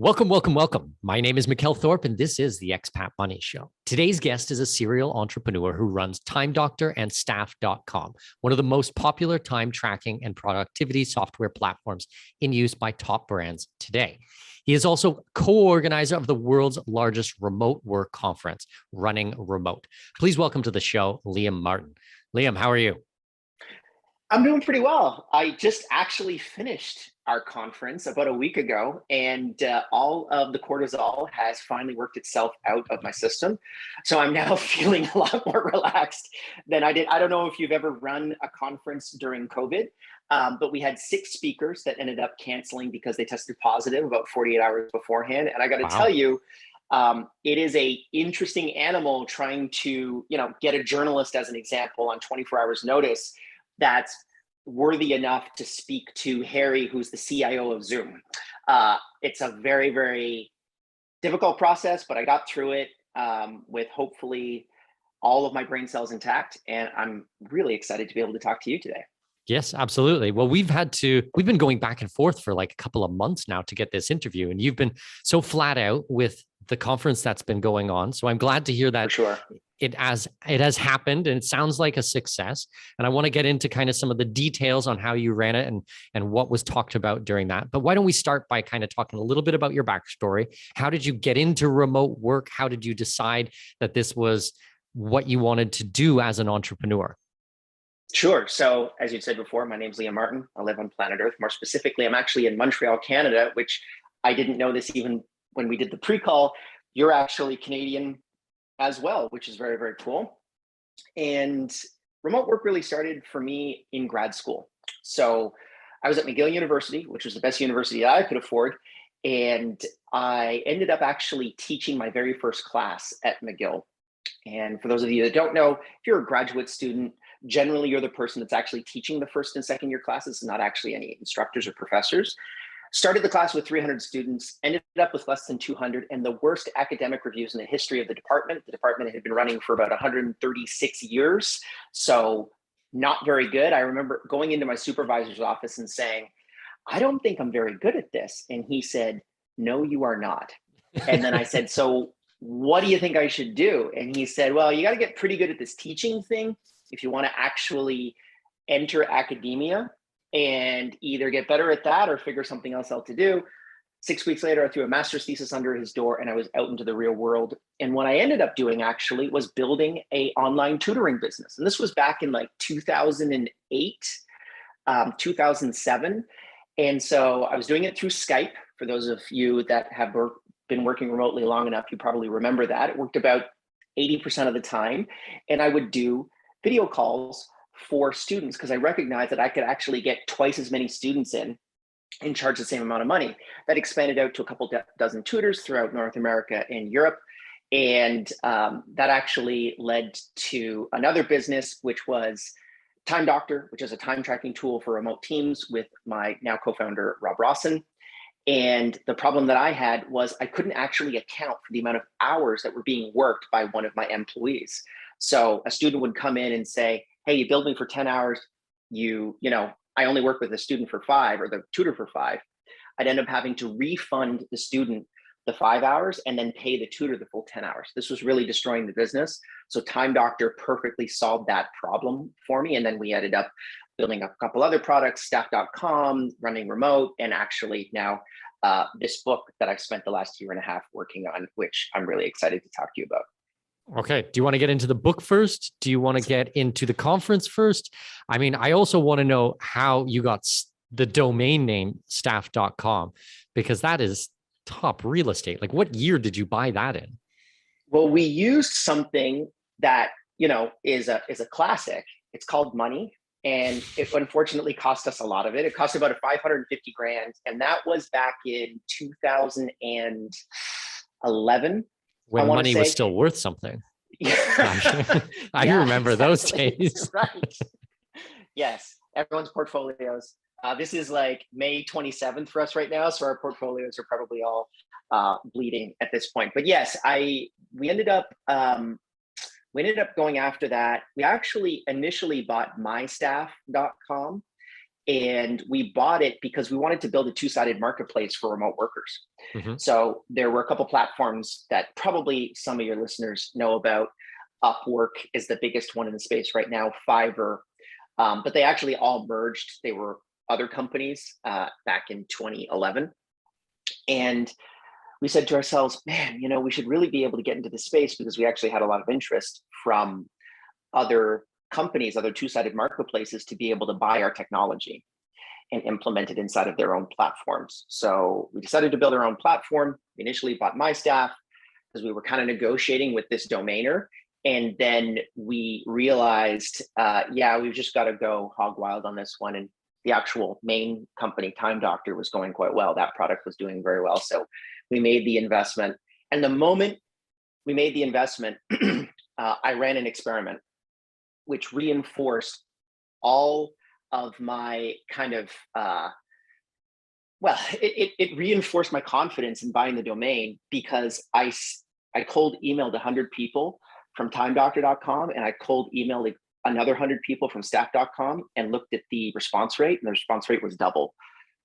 Welcome, welcome, welcome. My name is Mikkel Thorpe, and this is the Expat Money Show. Today's guest is a serial entrepreneur who runs Time Doctor and Staff.com, one of the most popular time tracking and productivity software platforms in use by top brands today. He is also co-organizer of the world's largest remote work conference, Running Remote. Please welcome to the show, Liam Martin. Liam, how are you? I'm doing pretty well. I just actually finished our conference about a week ago, and all of the cortisol has finally worked itself out of my system. So I'm now feeling a lot more relaxed than I did. I don't know if you've ever run a conference during COVID, but we had 6 speakers that ended up canceling because they tested positive about 48 hours beforehand. And I got to tell you, it is a interesting animal trying to, get a journalist as an example on 24 hours notice that's worthy enough to speak to Harry, who's the CIO of Zoom. It's a very, very difficult process, but I got through it with hopefully all of my brain cells intact. And I'm really excited to be able to talk to you today. Yes, absolutely. Well, we've been going back and forth for like a couple of months now to get this interview, and you've been so flat out with the conference that's been going on. So I'm glad to hear that. For sure. It has happened, and it sounds like a success. And I want to get into kind of some of the details on how you ran it and what was talked about during that. But why don't we start by kind of talking a little bit about your backstory? How did you get into remote work? How did you decide that this was what you wanted to do as an entrepreneur? Sure. So as you said before, my name's Liam Martin. I live on planet Earth. More specifically, I'm actually in Montreal, Canada, which I didn't know this even when we did the pre-call. You're actually Canadian as well, which is very, very cool. And remote work really started for me in grad school. So I was at McGill University, which was the best university that I could afford. And I ended up actually teaching my very first class at McGill. And for those of you that don't know, if you're a graduate student, generally you're the person that's actually teaching the first and second year classes, not actually any instructors or professors. Started the class with 300 students, ended up with less than 200, and the worst academic reviews in the history of the department. The department had been running for about 136 years, so not very good. I remember going into my supervisor's office and saying, I don't think I'm very good at this. And he said, no, you are not. And then I said, so what do you think I should do? And he said, well, you got to get pretty good at this teaching thing if you want to actually enter academia and either get better at that or figure something else out to do. 6 weeks later, I threw a master's thesis under his door and I was out into the real world. And what I ended up doing actually was building an online tutoring business. And this was back in like 2008, 2007. And so I was doing it through Skype. For those of you that have been working remotely long enough, you probably remember that. It worked about 80% of the time. And I would do video calls for students because I recognized that I could actually get twice as many students in and charge the same amount of money. That expanded out to a couple dozen tutors throughout North America and Europe. And that actually led to another business, which was Time Doctor, which is a time tracking tool for remote teams with my now co-founder, Rob Rawson. And the problem that I had was I couldn't actually account for the amount of hours that were being worked by one of my employees. So a student would come in and say, hey, you billed me for 10 hours. I only work with a student for 5 or the tutor for 5. I'd end up having to refund the student the 5 hours and then pay the tutor the full 10 hours. This was really destroying the business. So Time Doctor perfectly solved that problem for me. And then we ended up building a couple other products, Staff.com, Running Remote, and actually now this book that I've spent the last year and a half working on, which I'm really excited to talk to you about. Okay. Do you want to get into the book first? Do you want to get into the conference first? I mean, I also want to know how you got the domain name staff.com, because that is top real estate. Like, what year did you buy that in? Well, we used something that, is a classic. It's called money. And it unfortunately cost us a lot of it. It cost about $550,000. And that was back in 2011. When money was still worth something. I remember those days. Right. Yes. Everyone's portfolios. This is like May 27th for us right now. So our portfolios are probably all bleeding at this point. But yes, we ended up going after that. We actually initially bought mystaff.com. And we bought it because we wanted to build a two-sided marketplace for remote workers. Mhm. So there were a couple platforms that probably some of your listeners know about. Upwork is the biggest one in the space right now, Fiverr, but they actually all merged. They were other companies back in 2011. And we said to ourselves, man, we should really be able to get into this space, because we actually had a lot of interest from other companies, other two-sided marketplaces, to be able to buy our technology and implement it inside of their own platforms. So we decided to build our own platform. We initially bought MyStaff because we were kind of negotiating with this domainer. And then we realized, we've just got to go hog wild on this one. And the actual main company, Time Doctor, was going quite well. That product was doing very well. So we made the investment. And the moment we made the investment, I ran an experiment which reinforced all of my kind of, it reinforced my confidence in buying the domain, because I cold emailed 100 people from timedoctor.com, and I cold emailed another 100 people from staff.com, and looked at the response rate, and the response rate was double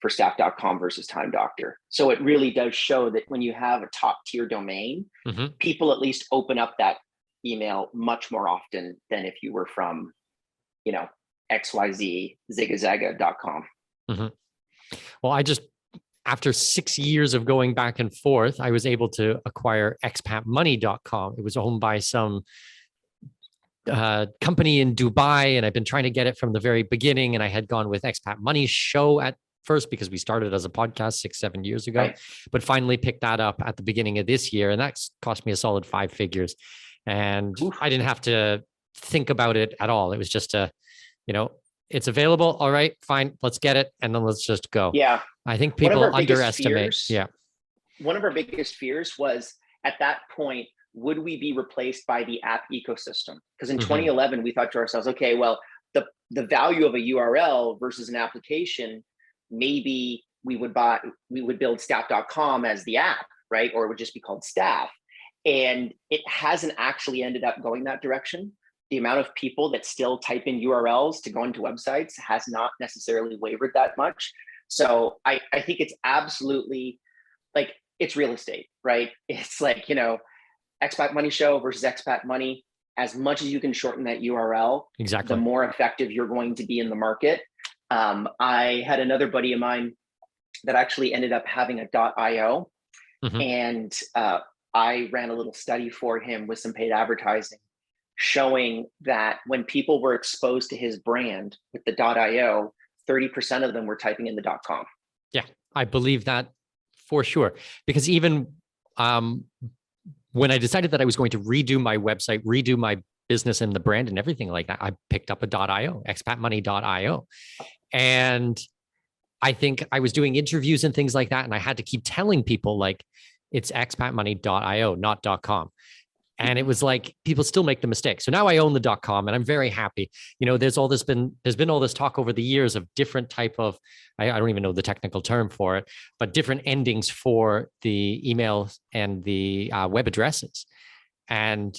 for staff.com versus Time Doctor. So it really does show that when you have a top tier domain, people at least open up that email much more often than if you were from, XYZ ziggazaga.com. Well, after 6 years of going back and forth, I was able to acquire expatmoney.com. It was owned by some company in Dubai, and I've been trying to get it from the very beginning. And I had gone with Expat Money Show at first, because we started as a podcast 6-7 years ago, right, but finally picked that up at the beginning of this year. And that's cost me a solid 5 figures. And I didn't have to think about it at all. It was just it's available. All right, fine, let's get it. And then let's just go. Yeah. I think people underestimate. One of our biggest fears was, at that point, would we be replaced by the app ecosystem? Because in 2011, we thought to ourselves, okay, well, the value of a URL versus an application, maybe we would build staff.com as the app, right? Or it would just be called Staff. And it hasn't actually ended up going that direction. The amount of people that still type in URLs to go into websites has not necessarily wavered that much. So I think it's absolutely, like, it's real estate, right? It's like, Expat Money Show versus Expat Money. As much as you can shorten that URL, exactly, the more effective you're going to be in the market. I had another buddy of mine that actually ended up having a .io, and I ran a little study for him with some paid advertising, showing that when people were exposed to his brand with the .io, 30% of them were typing in the .com. Yeah, I believe that for sure. Because even when I decided that I was going to redo my website, redo my business and the brand and everything like that, I picked up a .io, expatmoney.io. And I think I was doing interviews and things like that, and I had to keep telling people, like, it's expatmoney.io, not .com. And it was like, people still make the mistake. So now I own the .com, and I'm very happy. There's been all this talk over the years of different type of, I don't even know the technical term for it, but different endings for the email and the web addresses. And,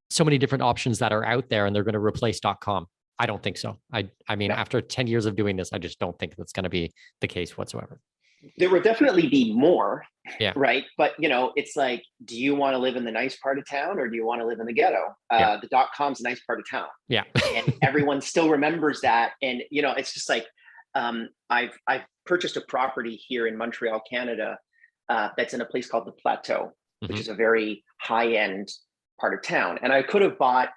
so many different options that are out there, and they're going to replace .com. I don't think so. I mean, after 10 years of doing this, I just don't think that's going to be the case whatsoever. There will definitely be more, yeah, right? But, it's like, do you want to live in the nice part of town, or do you want to live in the ghetto? The .com's a nice part of town. Yeah. And everyone still remembers that. And, it's just like, I've purchased a property here in Montreal, Canada, that's in a place called the Plateau, which is a very high-end part of town. And I could have bought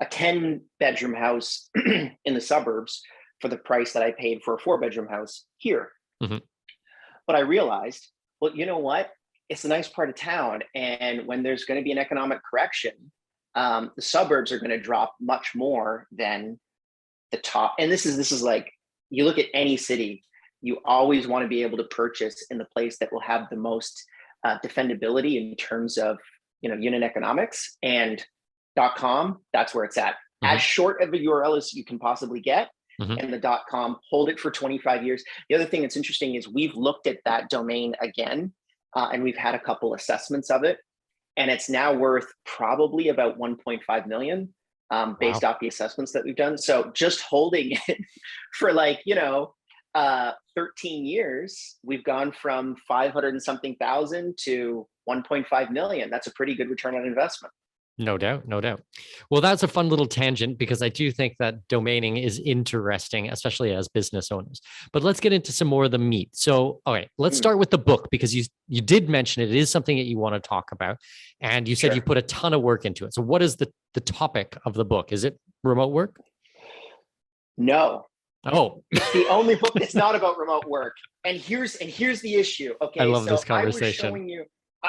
a 10-bedroom house in the suburbs for the price that I paid for a 4-bedroom house here. But I realized, well, you know what? It's a nice part of town. And when there's going to be an economic correction, the suburbs are going to drop much more than the top. And this is like, you look at any city, you always want to be able to purchase in the place that will have the most defendability in terms of, unit economics. And .com, that's where it's at. As short of a URL as you can possibly get. And the .com, hold it for 25 years. The other thing that's interesting is we've looked at that domain again, and we've had a couple assessments of it, and it's now worth probably about 1.5 million. based off the assessments that we've done. So just holding it for 13 years, we've gone from 500 and something thousand to 1.5 million. That's a pretty good return on investment. No doubt, no doubt. Well, that's a fun little tangent because I do think that domaining is interesting, especially as business owners. But let's get into some more of the meat. So, all right, let's start with the book because you did mention it is something that you want to talk about, and you said you put a ton of work into it. So, what is the topic of the book? Is it remote work? No. Oh, it's the only book that's not about remote work. And here's the issue. Okay, I love this conversation.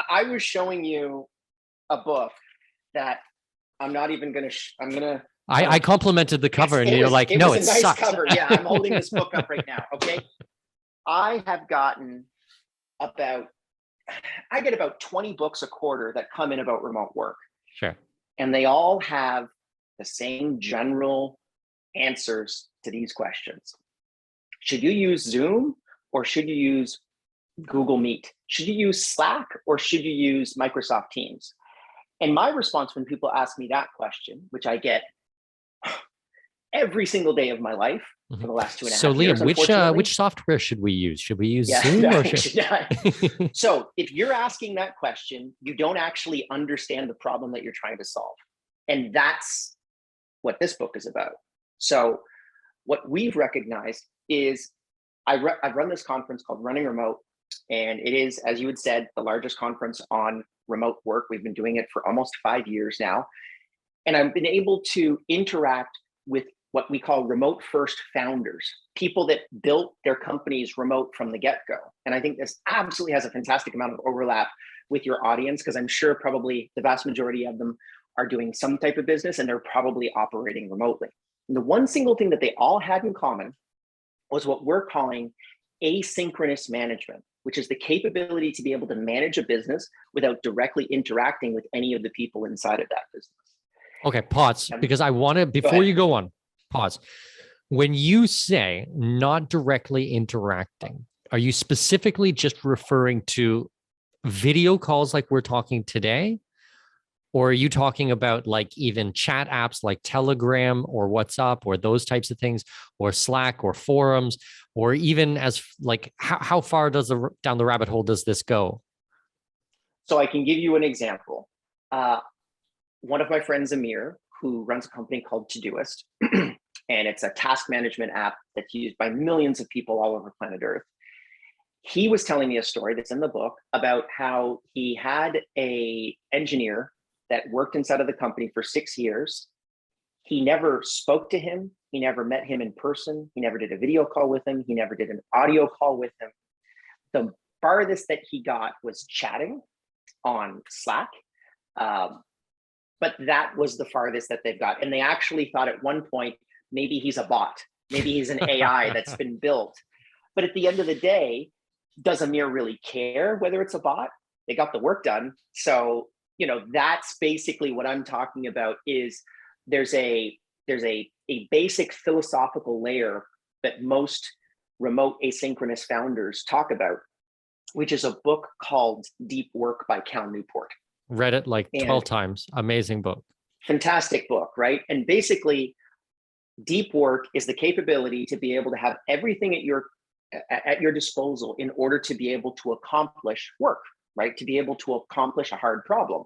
I was showing you a book that I'm not even going to, I complimented the cover and you're like, no, it's a nice cover. Yeah, I'm holding this book up right now. Okay. I get about 20 books a quarter that come in about remote work. Sure. And they all have the same general answers to these questions. Should you use Zoom or should you use Google Meet? Should you use Slack or should you use Microsoft Teams? And my response when people ask me that question, which I get every single day of my life for the last 2.5 years. So Liam, which software should we use? Should we use Zoom or So if you're asking that question, you don't actually understand the problem that you're trying to solve. And that's what this book is about. So what we've recognized is I've run this conference called Running Remote, and it is, as you had said, the largest conference on remote work. We've been doing it for almost 5 years now. And I've been able to interact with what we call remote first founders, people that built their companies remote from the get-go. And I think this absolutely has a fantastic amount of overlap with your audience, because I'm sure probably the vast majority of them are doing some type of business and they're probably operating remotely. And the one single thing that they all had in common was what we're calling asynchronous management, which is the capability to be able to manage a business without directly interacting with any of the people inside of that business. Okay, pause, because I want to, before you go on, pause. When you say not directly interacting, are you specifically just referring to video calls like we're talking today? Or are you talking about like even chat apps like Telegram or WhatsApp or those types of things, or Slack or forums, or even as like how far down the rabbit hole does this go? So I can give you an example. One of my friends, Amir, who runs a company called Todoist, and it's a task management app that's used by millions of people all over planet Earth. He was telling me a story that's in the book about how he had an engineer that worked inside of the company for 6 years. He never spoke to him. He never met him in person. He never did a video call with him. He never did an audio call with him. The farthest that he got was chatting on Slack. But that was the farthest that they've got. And they actually thought at one point, maybe he's a bot. Maybe he's an AI that's been built. But at the end of the day, does Amir really care whether it's a bot? They got the work done. So, that's basically what I'm talking about. Is there's a basic philosophical layer that most remote asynchronous founders talk about, which is a book called Deep Work by Cal Newport. Read it like 12 times. Amazing book. Fantastic book, right? And basically, deep work is the capability to be able to have everything at your disposal in order to be able to accomplish work, right? To be able to accomplish a hard problem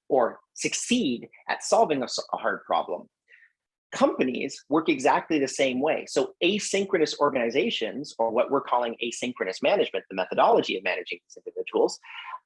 or succeed at solving a hard problem. Companies work exactly the same way. So asynchronous organizations, or what we're calling asynchronous management, the methodology of managing these individuals,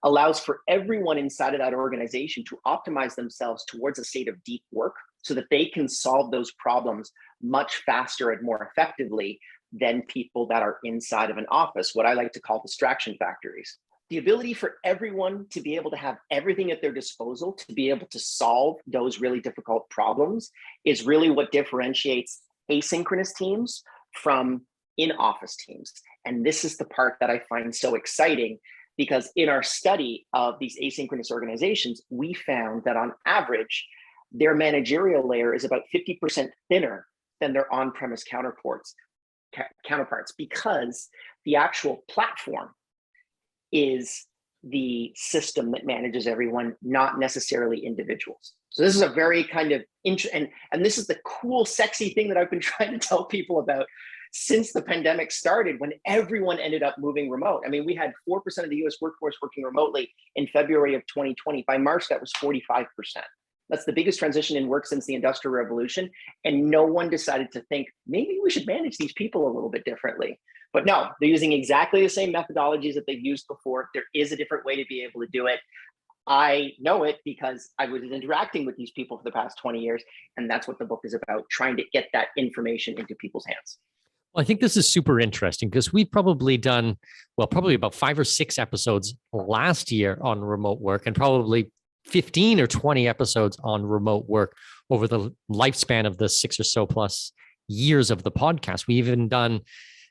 allows for everyone inside of that organization to optimize themselves towards a state of deep work so that they can solve those problems much faster and more effectively than people that are inside of an office, what I like to call distraction factories. The ability for everyone to be able to have everything at their disposal to be able to solve those really difficult problems is really what differentiates asynchronous teams from in-office teams. And this is the part that I find so exciting, because in our study of these asynchronous organizations, we found that on average, their managerial layer is about 50% thinner than their on-premise counterparts, because the actual platform is the system that manages everyone, not necessarily individuals. So this is a very kind of and this is the cool, sexy thing that I've been trying to tell people about since the pandemic started, when everyone ended up moving remote. I mean, we had 4% of the US workforce working remotely in February of 2020. By March, that was 45%. That's the biggest transition in work since the Industrial Revolution. And no one decided to think, maybe we should manage these people a little bit differently. But no, they're using exactly the same methodologies that they've used before. There is a different way to be able to do it. I know it because I was interacting with these people for the past 20 years. And that's what the book is about, trying to get that information into people's hands. Well, I think this is super interesting because we've probably done, probably about 5 or 6 episodes last year on remote work, and probably 15 or 20 episodes on remote work over the lifespan of the 6 or so plus years of the podcast. We've even done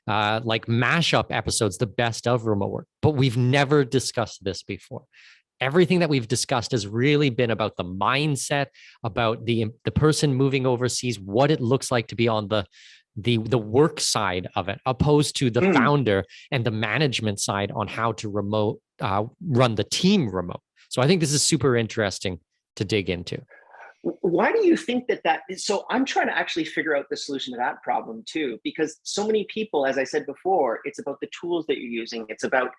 like mashup episodes, the best of remote work, but we've never discussed this before. Everything that we've discussed has really been about the mindset, about the person moving overseas, what it looks like to be on the work side of it, opposed to the founder and the management side on how to run the team remote. So I think this is super interesting to dig into. Why do you think that is? So I'm trying to actually figure out the solution to that problem too, because so many people, as I said before, it's about the tools that you're using. It's about,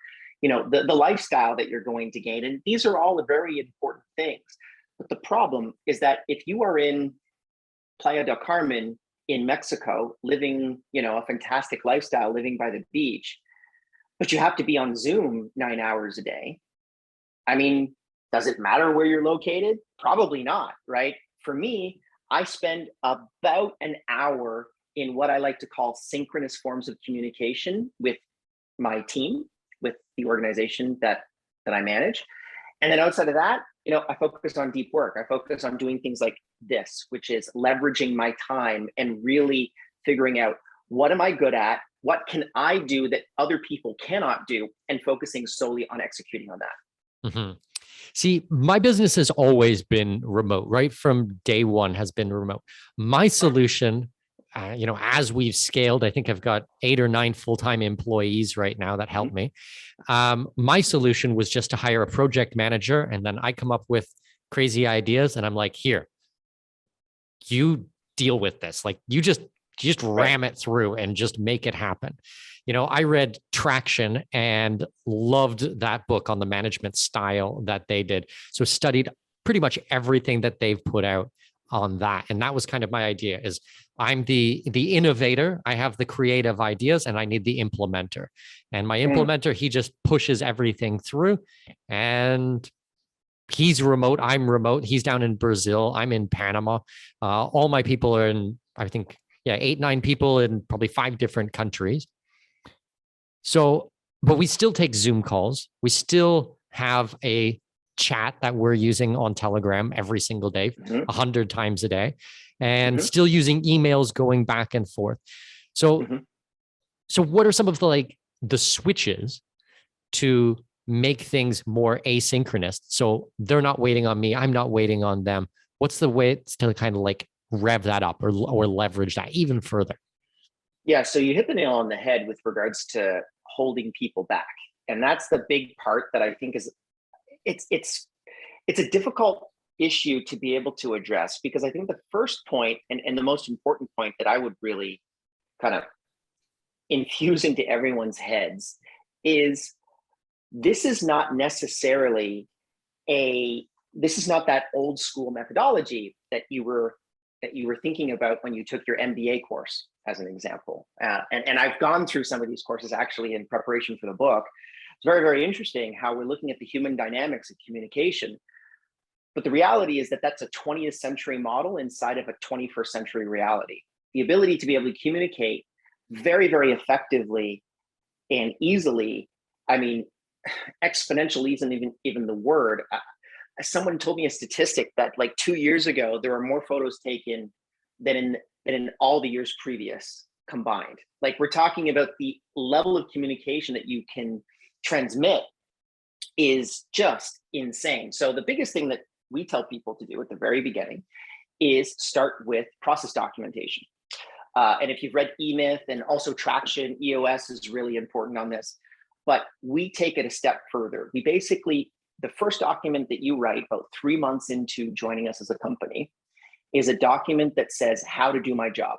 the lifestyle that you're going to gain. And these are all the very important things. But the problem is that if you are in Playa del Carmen in Mexico, living, a fantastic lifestyle, living by the beach, but you have to be on Zoom 9 hours a day. I mean, does it matter where you're located? Probably not, right? For me, I spend about an hour in what I like to call synchronous forms of communication with my team, with the organization that I manage. And then outside of that, I focus on deep work. I focus on doing things like this, which is leveraging my time and really figuring out, what am I good at? What can I do that other people cannot do? And focusing solely on executing on that. Mm-hmm. See, my business has always been remote, right? From day one has been remote. My solution, as we've scaled, I think I've got 8 or 9 full-time employees right now that help me. My solution was just to hire a project manager, and then I come up with crazy ideas, and I'm like, here, you deal with this. Like, you just ram it through and just make it happen. I read Traction and loved that book on the management style that they did. So studied pretty much everything that they've put out on that. And that was kind of my idea, is I'm the innovator. I have the creative ideas and I need the implementer. And my implementer, he just pushes everything through, and he's remote. I'm remote. He's down in Brazil. I'm in Panama. All my people are in, I think, 8, 9 people in probably 5 different countries. So, but we still take Zoom calls. We still have a chat that we're using on Telegram every single day, 100 times a day, and still using emails going back and forth. So, so what are some of the switches to make things more asynchronous? So they're not waiting on me, I'm not waiting on them. What's the way to kind of rev that up or leverage that even further? Yeah, so you hit the nail on the head with regards to holding people back. And that's the big part that I think is, it's a difficult issue to be able to address, because I think the first point and the most important point that I would really kind of infuse into everyone's heads is, this is not necessarily this is not that old school methodology that you were thinking about when you took your MBA course, as an example. And I've gone through some of these courses actually in preparation for the book. It's very, very interesting how we're looking at the human dynamics of communication. But the reality is that that's a 20th century model inside of a 21st century reality. The ability to be able to communicate very, very effectively and easily. I mean, exponential isn't even the word. Someone told me a statistic that 2 years ago, there were more photos taken than in all the years previous combined. We're talking about the level of communication that you can transmit is just insane. So the biggest thing that we tell people to do at the very beginning is start with process documentation. And if you've read E-Myth and also Traction, EOS is really important on this. But we take it a step further. We basically, the first document that you write about 3 months into joining us as a company is a document that says how to do my job.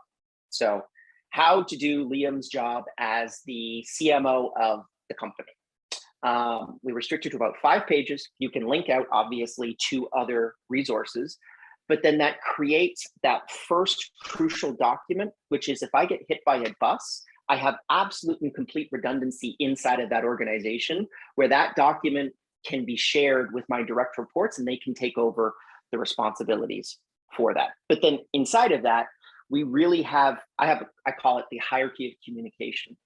So how to do Liam's job as the CMO of the company. We restrict it to about 5 pages. You can link out, obviously, to other resources, but then that creates that first crucial document, which is if I get hit by a bus, I have absolute and complete redundancy inside of that organization where that document can be shared with my direct reports and they can take over the responsibilities for that. But then inside of that, we really have, I call it the hierarchy of communication.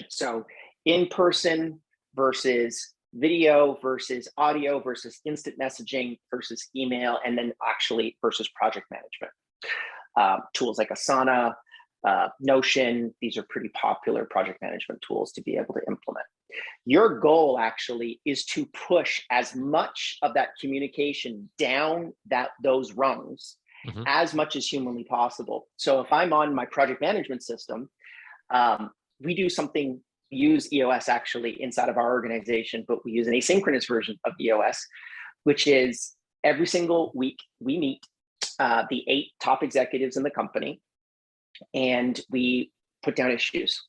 So in-person versus video versus audio versus instant messaging versus email, and then actually versus project management. Tools like Asana, Notion, these are pretty popular project management tools to be able to implement. Your goal actually is to push as much of that communication down those rungs as much as humanly possible. So if I'm on my project management system, we do something, we use EOS actually inside of our organization, but we use an asynchronous version of EOS, which is every single week we meet the 8 top executives in the company and we put down issues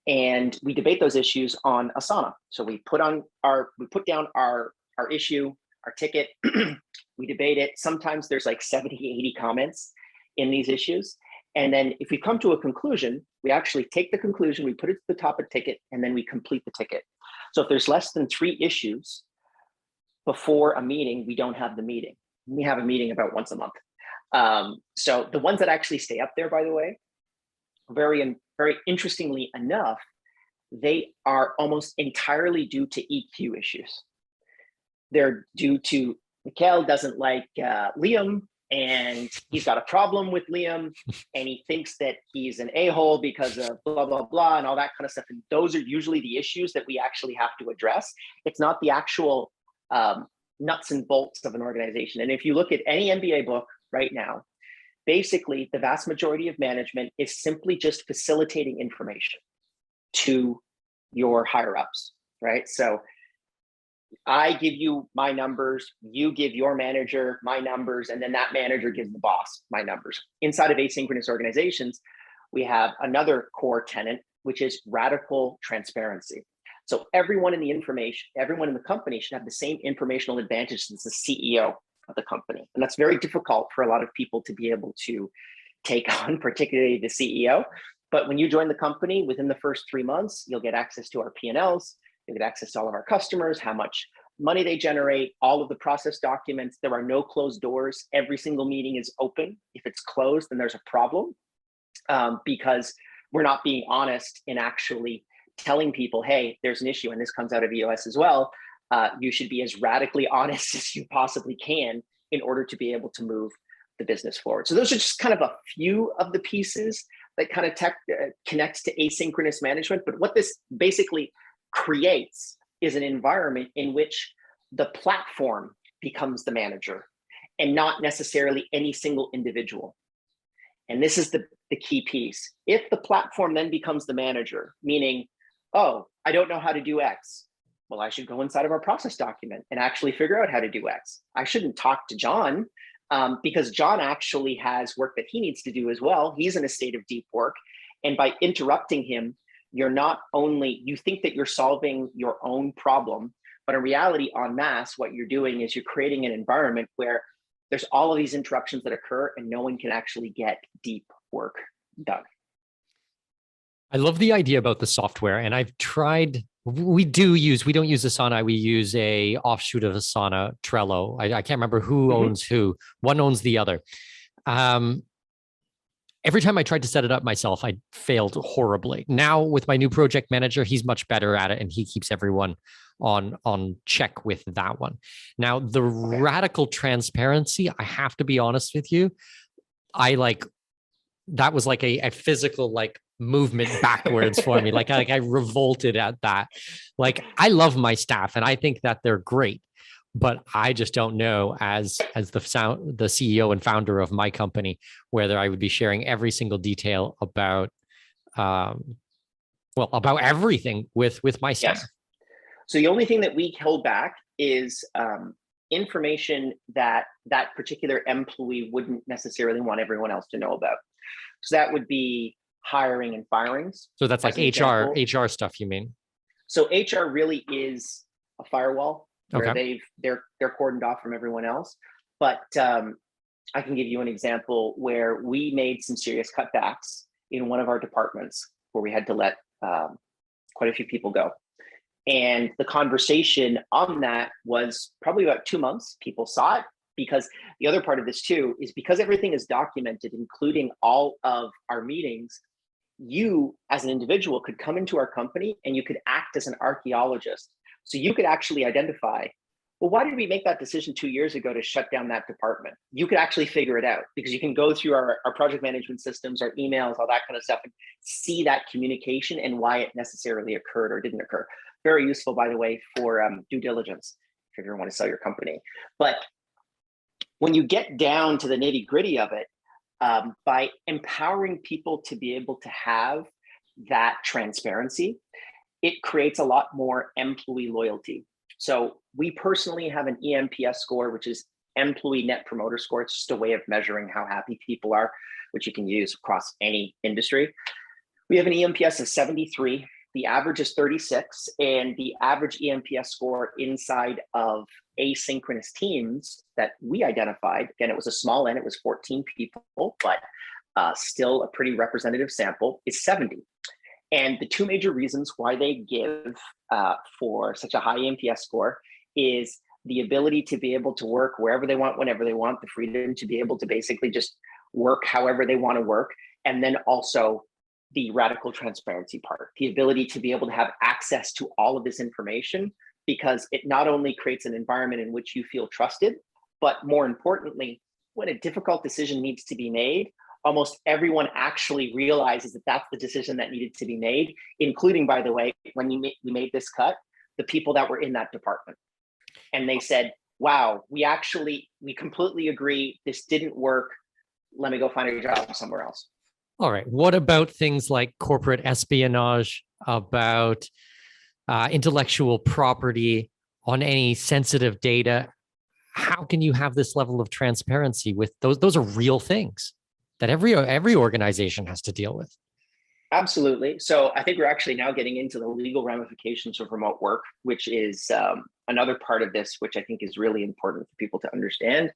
and we debate those issues on Asana. So we put down our issue, our ticket, we debate it. Sometimes there's like 70, 80 comments in these issues. And then if we come to a conclusion, we actually take the conclusion, we put it to the top of the ticket, and then we complete the ticket. So if there's less than 3 issues before a meeting, we don't have the meeting. We have a meeting about once a month. So the ones that actually stay up there, by the way, very interestingly enough, they are almost entirely due to EQ issues. They're due to Mikhail doesn't like Liam, and he's got a problem with Liam, and he thinks that he's an a-hole because of blah, blah, blah, and all that kind of stuff. And those are usually the issues that we actually have to address. It's not the actual nuts and bolts of an organization. And if you look at any MBA book right now, basically the vast majority of management is simply just facilitating information to your higher ups, right? So I give you my numbers, you give your manager my numbers, and then that manager gives the boss my numbers. Inside of asynchronous organizations, we have another core tenet, which is radical transparency. So everyone in the company should have the same informational advantage as the CEO of the company. And that's very difficult for a lot of people to be able to take on, particularly the CEO. But when you join the company, within the first 3 months, you'll get access to our P&Ls, you'll get access to all of our customers, how much money they generate, all of the process documents. There are no closed doors. Every single meeting is open. If it's closed, then there's a problem because we're not being honest in actually telling people, hey, there's an issue, and this comes out of EOS as well. You should be as radically honest as you possibly can in order to be able to move the business forward. So those are just kind of a few of the pieces that kind of connects to asynchronous management. But what this basically creates is an environment in which the platform becomes the manager and not necessarily any single individual. And this is the key piece. If the platform then becomes the manager, meaning, oh, I don't know how to do X. Well, I should go inside of our process document and actually figure out how to do X. I shouldn't talk to John because John actually has work that he needs to do as well. He's in a state of deep work. And by interrupting him, you think that you're solving your own problem, but in reality, en masse, what you're doing is you're creating an environment where there's all of these interruptions that occur and no one can actually get deep work done. I love the idea about the software, and I've tried, we don't use Asana, we use a offshoot of Asana, Trello. I can't remember who owns who. One owns the other. Every time I tried to set it up myself, I failed horribly. Now with my new project manager, he's much better at it and he keeps everyone on check with that one. Now, the radical transparency, I have to be honest with you, that was like a physical movement backwards for me. I revolted at that. I love my staff and I think that they're great, but I just don't know as the CEO and founder of my company, whether I would be sharing every single detail about Well, about everything with my staff. Yes. So the only thing that we hold back is information that that particular employee wouldn't necessarily want everyone else to know about. So that would be hiring and firings. So that's like HR stuff, you mean? So HR really is a firewall where Okay. they're cordoned off from everyone else. But I can give you an example where we made some serious cutbacks in one of our departments where we had to let quite a few people go. And the conversation on that was probably about 2 months. People saw it, because the other part of this too is because everything is documented, including all of our meetings, you as an individual could come into our company and you could act as an archaeologist. So you could actually identify, well, why did we make that decision 2 years ago to shut down that department? You could actually figure it out because you can go through our project management systems, our emails, all that kind of stuff, and see that communication and why it necessarily occurred or didn't occur. Very useful, by the way, for due diligence if you ever want to sell your company. But when you get down to the nitty gritty of it, by empowering people to be able to have that transparency, it creates a lot more employee loyalty. So we personally have an eNPS score, which is Employee Net Promoter Score. It's just a way of measuring how happy people are, which you can use across any industry. We have an eNPS of 73. The average is 36, and the average eNPS score inside of asynchronous teams that we identified, again, it was a small n, it was 14 people, but still a pretty representative sample, is 70. And the two major reasons why they give for such a high eNPS score is the ability to be able to work wherever they want, whenever they want, the freedom to be able to basically just work however they want to work, and then also the radical transparency part, the ability to be able to have access to all of this information, because it not only creates an environment in which you feel trusted, but more importantly, when a difficult decision needs to be made, almost everyone actually realizes that that's the decision that needed to be made, including, by the way, when we made this cut, the people that were in that department. And they said, wow, we completely agree, this didn't work, let me go find a job somewhere else. All right. What about things like corporate espionage, about intellectual property on any sensitive data? How can you have this level of transparency with those? Those are real things that every organization has to deal with. Absolutely. So I think we're actually now getting into the legal ramifications of remote work, which is another part of this, which I think is really important for people to understand,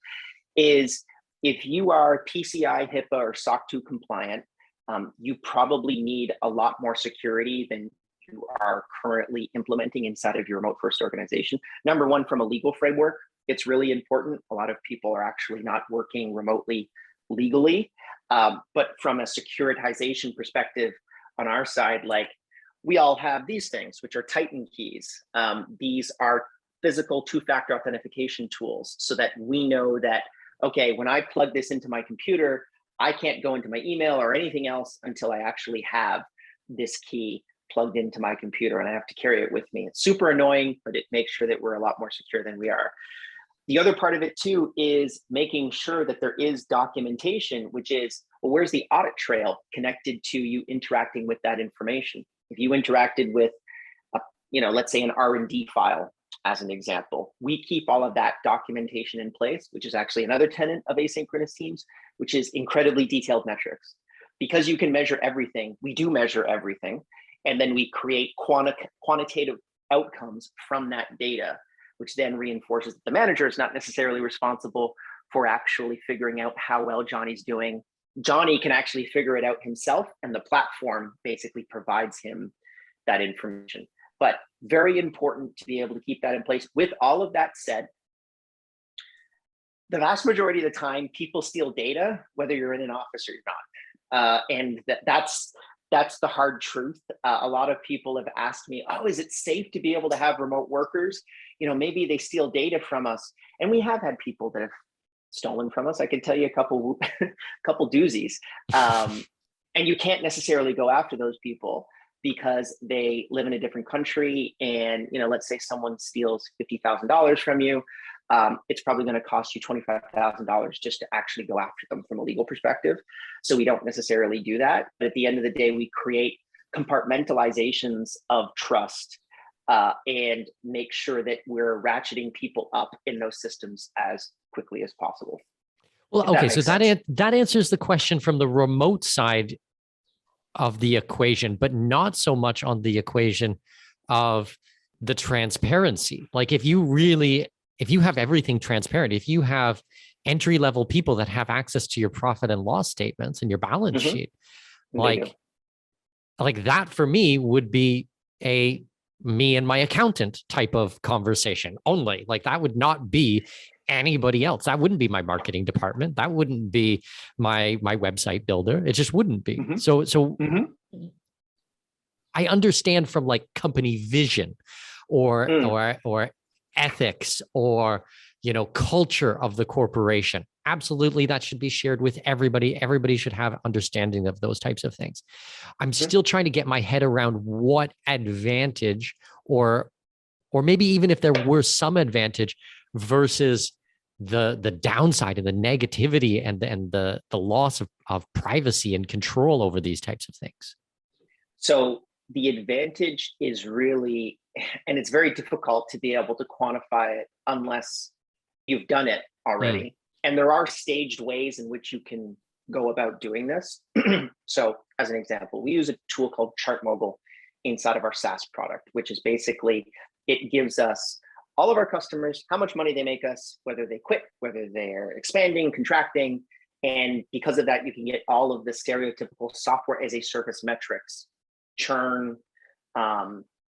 is if you are PCI, HIPAA, or SOC 2 compliant, you probably need a lot more security than you are currently implementing inside of your remote first organization. Number one, from a legal framework, it's really important. A lot of people are actually not working remotely legally, but from a securitization perspective on our side, like we all have these things, which are Titan keys. These are physical two-factor authentication tools so that we know that, okay, when I plug this into my computer, I can't go into my email or anything else until I actually have this key plugged into my computer, and I have to carry it with me. It's super annoying, but it makes sure that we're a lot more secure than we are. The other part of it too is making sure that there is documentation, which is, well, where's the audit trail connected to you interacting with that information? If you interacted with, let's say an R&D file, as an example, we keep all of that documentation in place, which is actually another tenet of asynchronous teams, which is incredibly detailed metrics. Because you can measure everything, we do measure everything, and then we create quantitative outcomes from that data, which then reinforces that the manager is not necessarily responsible for actually figuring out how well Johnny's doing. Johnny can actually figure it out himself, and the platform basically provides him that information. But very important to be able to keep that in place. With all of that said, the vast majority of the time, people steal data, whether you're in an office or you're not. And that's the hard truth. A lot of people have asked me, oh, is it safe to be able to have remote workers? Maybe they steal data from us. And we have had people that have stolen from us. I can tell you a couple doozies. And you can't necessarily go after those people because they live in a different country. And, let's say someone steals $50,000 from you. It's probably going to cost you $25,000 just to actually go after them from a legal perspective. So we don't necessarily do that. But at the end of the day, we create compartmentalizations of trust, and make sure that we're ratcheting people up in those systems as quickly as possible. Well, okay, so that answers the question from the remote side of the equation, but not so much on the equation of the transparency. Like if you have everything transparent, if you have entry-level people that have access to your profit and loss statements and your balance sheet, like that for me would be a me and my accountant type of conversation only. Like that would not be anybody else. That wouldn't be my marketing department. That wouldn't be my website builder. It just wouldn't be. So I understand from like company vision or ethics or, culture of the corporation. Absolutely. That should be shared with everybody. Everybody should have understanding of those types of things. I'm still trying to get my head around what advantage or maybe even if there were some advantage versus the downside and the negativity and the loss of privacy and control over these types of things. So the advantage is really, and it's very difficult to be able to quantify it unless you've done it already. And there are staged ways in which you can go about doing this. So as an example, we use a tool called ChartMogul inside of our SaaS product, which is basically, it gives us all of our customers, how much money they make us, whether they quit, whether they're expanding, contracting. And because of that, you can get all of the stereotypical software as a service metrics, churn,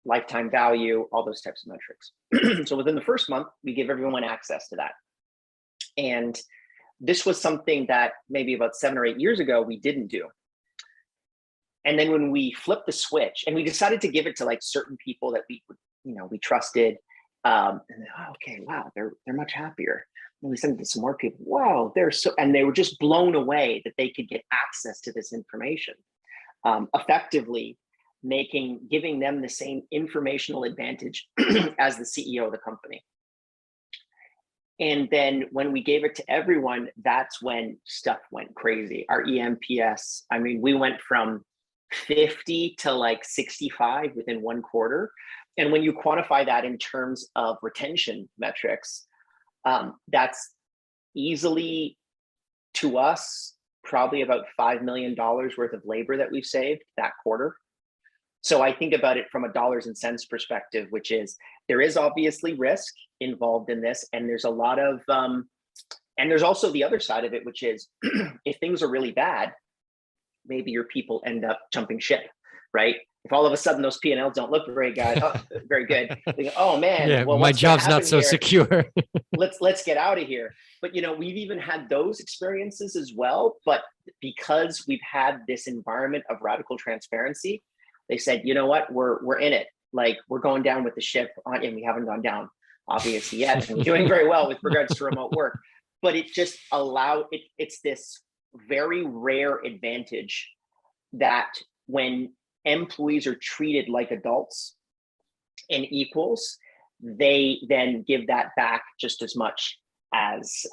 lifetime value, all those types of metrics. So within the first month, we give everyone access to that. And this was something that maybe about 7 or 8 years ago, we didn't do. And then when we flipped the switch and we decided to give it to like certain people that we trusted, okay, wow, they're much happier. And we sent it to some more people. Wow, and they were just blown away that they could get access to this information, effectively giving them the same informational advantage as the CEO of the company. And then when we gave it to everyone, that's when stuff went crazy. Our EMPS, I mean, we went from 50 to like 65 within 1 quarter. And when you quantify that in terms of retention metrics, that's easily, to us, probably about $5 million worth of labor that we've saved that quarter. So I think about it from a dollars and cents perspective, which is there is obviously risk involved in this. And there's a lot of, and there's also the other side of it, which is if things are really bad, maybe your people end up jumping ship, right? If all of a sudden those P&Ls don't look very good, very good. They go, oh man, well, my job's not so secure. let's get out of here. But we've even had those experiences as well. But because we've had this environment of radical transparency, they said, you know what, we're in it. Like we're going down with the ship, and we haven't gone down obviously yet. And we're doing very well with regards to remote work. But it just it's this very rare advantage that when employees are treated like adults and equals, they then give that back just as much as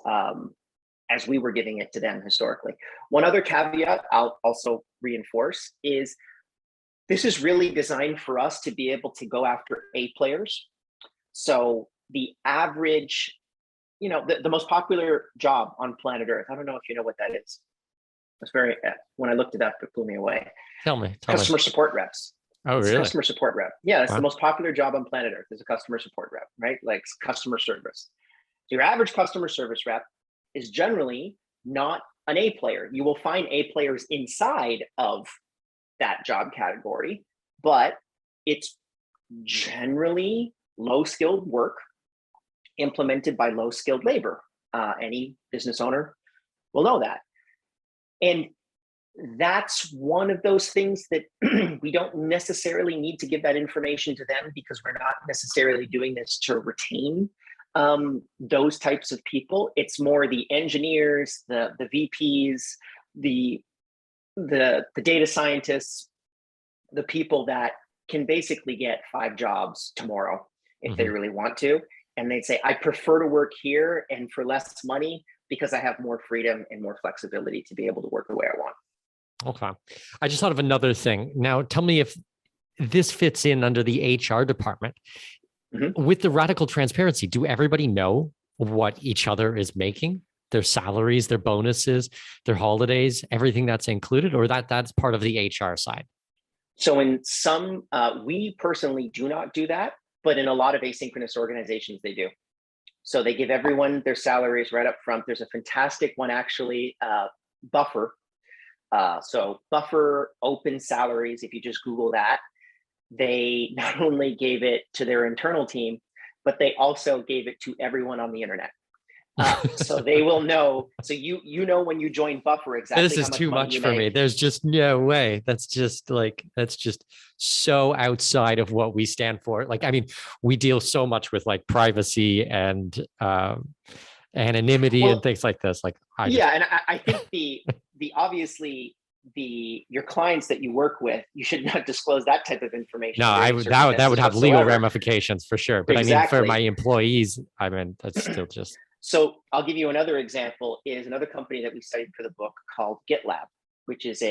we were giving it to them historically. One other caveat I'll also reinforce is this is really designed for us to be able to go after A players. So the average, the most popular job on planet Earth, I don't know if you know what that is. It's when I looked it up, it blew me away. Tell me. Customer support reps. Oh, really? Customer support rep. Yeah, that's the most popular job on planet Earth is a customer support rep, right? Like customer service. So your average customer service rep is generally not an A player. You will find A players inside of that job category, but it's generally low-skilled work implemented by low-skilled labor. Any business owner will know that. And that's one of those things that we don't necessarily need to give that information to them because we're not necessarily doing this to retain those types of people. It's more the engineers, the VPs, the data scientists, the people that can basically get 5 jobs tomorrow if they really want to. And they'd say, I prefer to work here and for less money because I have more freedom and more flexibility to be able to work the way I want. Okay. I just thought of another thing. Now, tell me if this fits in under the HR department. Mhm. With the radical transparency, do everybody know what each other is making? Their salaries, their bonuses, their holidays, everything that's included, or that's part of the HR side? So in some, we personally do not do that, but in a lot of asynchronous organizations, they do. So they give everyone their salaries right up front. There's a fantastic one actually, Buffer. So Buffer open salaries, if you just Google that, they not only gave it to their internal team, but they also gave it to everyone on the internet. So they will know. So you know when you join Buffer This exactly how is much too money much you for me. make. There's just no way. That's just so outside of what we stand for. Like, I mean, we deal so much with like privacy and anonymity and Well, things like this. Like, yeah, and I think the obviously your clients that you work with, you should not disclose that type of information no, under I any would that would circumstances have legal whatsoever. ramifications for sure. But I mean, for my Exactly. employees, I mean, that's still just So I'll give you another example. Is another company that we studied for the book called GitLab, which is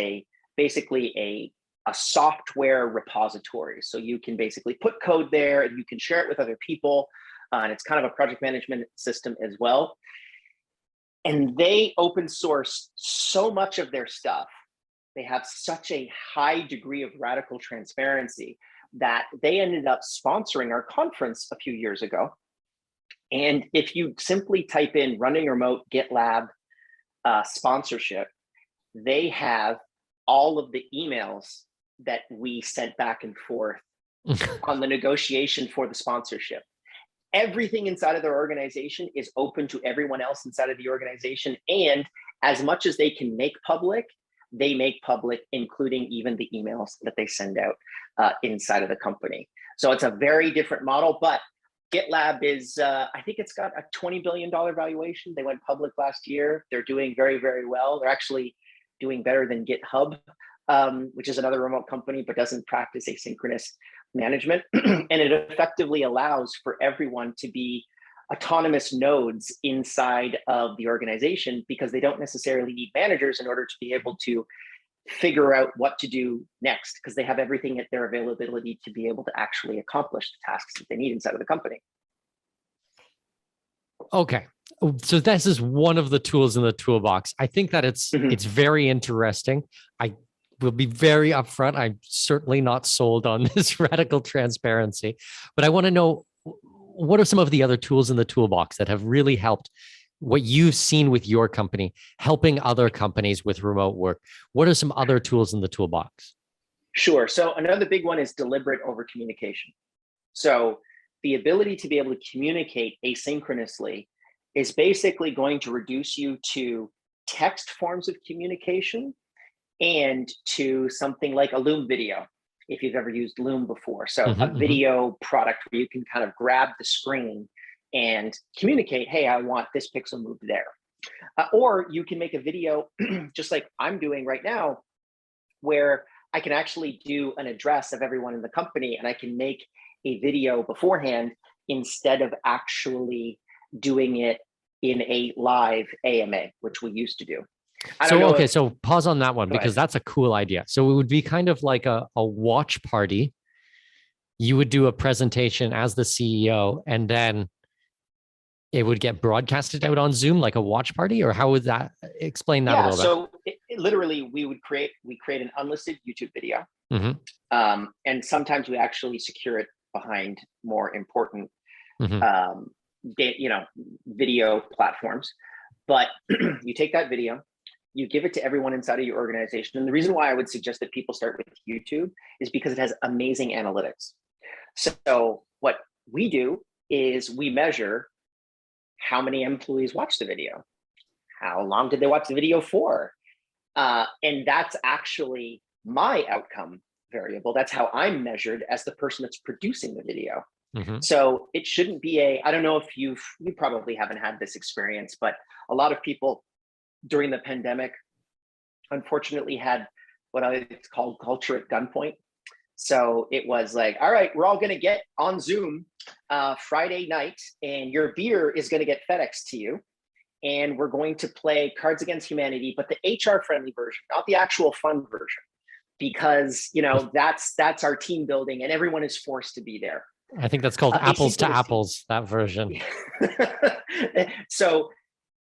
basically a software repository. So you can basically put code there and you can share it with other people. And it's kind of a project management system as well. And they open source so much of their stuff. They have such a high degree of radical transparency that they ended up sponsoring our conference a few years ago. And if you simply type in running remote GitLab sponsorship, they have all of the emails that we sent back and forth on the negotiation for the sponsorship. Everything inside of their organization is open to everyone else inside of the organization. And as much as they can make public, they make public, including even the emails that they send out inside of the company. So it's a very different model, but GitLab is, I think it's got a $20 billion valuation. They went public last year. They're doing very, very well. They're actually doing better than GitHub, which is another remote company, but doesn't practice asynchronous management. And it effectively allows for everyone to be autonomous nodes inside of the organization because they don't necessarily need managers in order to be able to figure out what to do next because they have everything at their availability to be able to actually accomplish the tasks that they need inside of the company. Okay. So this is one of the tools in the toolbox. I think that it's very interesting. I will be very upfront. I'm certainly not sold on this radical transparency, but I want to know what are some of the other tools in the toolbox that have really helped what you've seen with your company, helping other companies with remote work? What are some other tools in the toolbox? Sure. So another big one is deliberate over communication. So the ability to be able to communicate asynchronously is basically going to reduce you to text forms of communication and to something like a Loom video, if you've ever used Loom before. So a video product where you can kind of grab the screen and communicate, hey, I want this pixel moved there. Or you can make a video just like I'm doing right now, where I can actually do an address of everyone in the company and I can make a video beforehand instead of actually doing it in a live AMA, which we used to do. So pause on that one because that's a cool idea. So it would be kind of like a watch party. You would do a presentation as the CEO and then it would get broadcasted out on Zoom like a watch party, or how would that explain that a little bit? So literally we create an unlisted YouTube video. And sometimes we actually secure it behind more important video platforms. But you take that video, you give it to everyone inside of your organization. And the reason why I would suggest that people start with YouTube is because it has amazing analytics. So what we do is we measure how many employees watch the video, how long did they watch the video for? And that's actually my outcome variable. That's how I'm measured as the person that's producing the video. So it shouldn't be I don't know if you probably haven't had this experience, but a lot of people during the pandemic, unfortunately, had what I call culture at gunpoint. So it was like, all right, we're all going to get on Zoom Friday night, and your beer is going to get FedExed to you. and we're going to play Cards Against Humanity, but the HR friendly version, not the actual fun version, because that's our team building, and everyone is forced to be there. I think that's called apples to apples, that version. So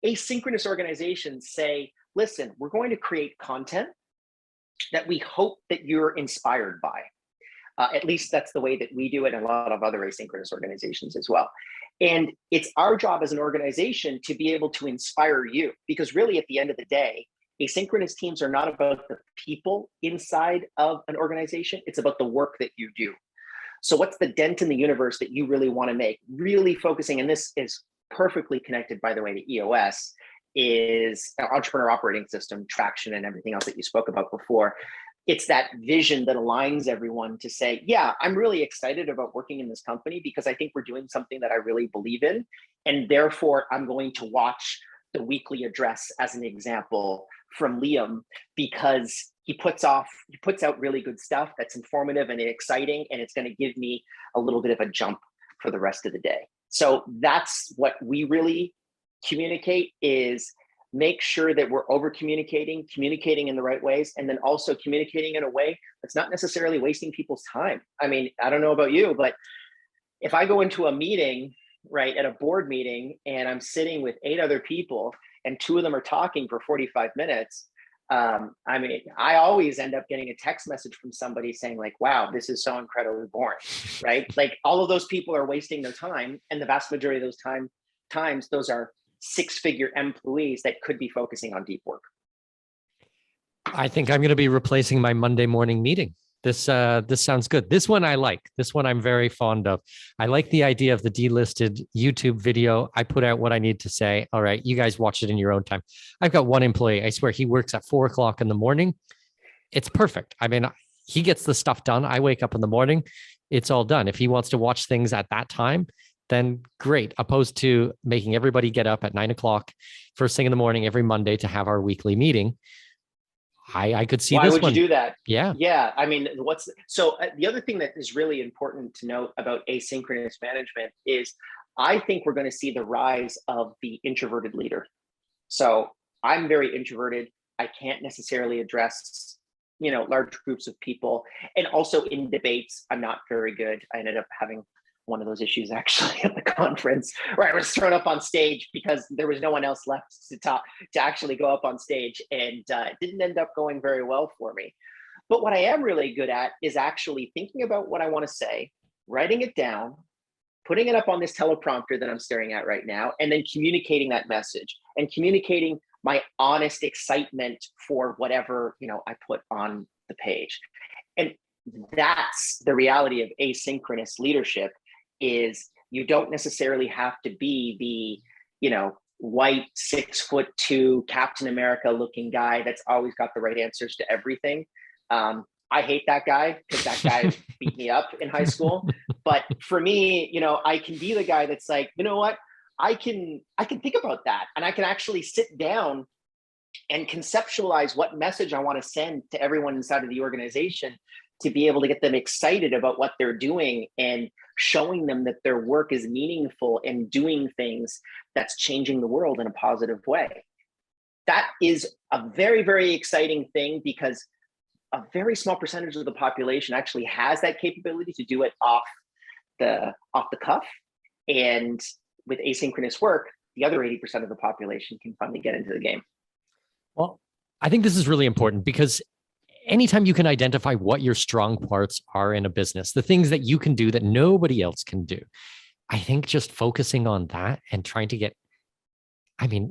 asynchronous organizations say, listen, we're going to create content that we hope that you're inspired by. At least that's the way that we do it, and a lot of other asynchronous organizations as well. And it's our job as an organization to be able to inspire you, because really at the end of the day, asynchronous teams are not about the people inside of an organization. It's about the work that you do. So what's the dent in the universe that you really want to make? Really focusing, and this is perfectly connected, by the way, to EOS, is our entrepreneur operating system, traction, and everything else that you spoke about before. It's that vision that aligns everyone to say, yeah, I'm really excited about working in this company because I think we're doing something that I really believe in. And therefore, I'm going to watch the weekly address as an example from Liam, because he puts out really good stuff that's informative and exciting, and it's going to give me a little bit of a jump for the rest of the day. So that's what we really communicate, is make sure that we're over communicating in the right ways, and then also communicating in a way that's not necessarily wasting people's time. I mean, I don't know about you, but if I go into a meeting, right, at a board meeting, and I'm sitting with 8 other people and 2 of them are talking for 45 minutes, I mean, I always end up getting a text message from somebody saying like, wow, this is so incredibly boring, right? Like all of those people are wasting their time, and the vast majority of those times, those are 6-figure employees that could be focusing on deep work. I think I'm going to be replacing my Monday morning meeting. This sounds good. This one I like. This one I'm very fond of. I like the idea of the delisted YouTube video. I put out what I need to say. All right, you guys watch it in your own time. I've got one employee. I swear he works at 4 o'clock in the morning. It's perfect. I mean, he gets the stuff done. I wake up in the morning. It's all done. If he wants to watch things at that time, then great. Opposed to making everybody get up at 9 o'clock first thing in the morning every Monday to have our weekly meeting. I could see Why this would one. you do that? Yeah. Yeah. I mean, the other thing that is really important to note about asynchronous management is I think we're going to see the rise of the introverted leader. So I'm very introverted. I can't necessarily address, large groups of people. And also in debates, I'm not very good. I ended up having one of those issues actually at the conference where I was thrown up on stage because there was no one else left to actually go up on stage, and it didn't end up going very well for me. But what I am really good at is actually thinking about what I want to say, writing it down, putting it up on this teleprompter that I'm staring at right now, and then communicating that message and communicating my honest excitement for whatever, I put on the page. And that's the reality of asynchronous leadership, is you don't necessarily have to be the, white 6'2" Captain America looking guy that's always got the right answers to everything. I hate that guy because that guy beat me up in high school. But for me, I can be the guy that's like, you know what? I can think about that, and I can actually sit down and conceptualize what message I want to send to everyone inside of the organization to be able to get them excited about what they're doing and showing them that their work is meaningful and doing things that's changing the world in a positive way. That is a very, very exciting thing, because a very small percentage of the population actually has that capability to do it off the cuff. And with asynchronous work, the other 80% of the population can finally get into the game. Well, I think this is really important, because anytime you can identify what your strong parts are in a business, the things that you can do that nobody else can do, I think just focusing on that and trying to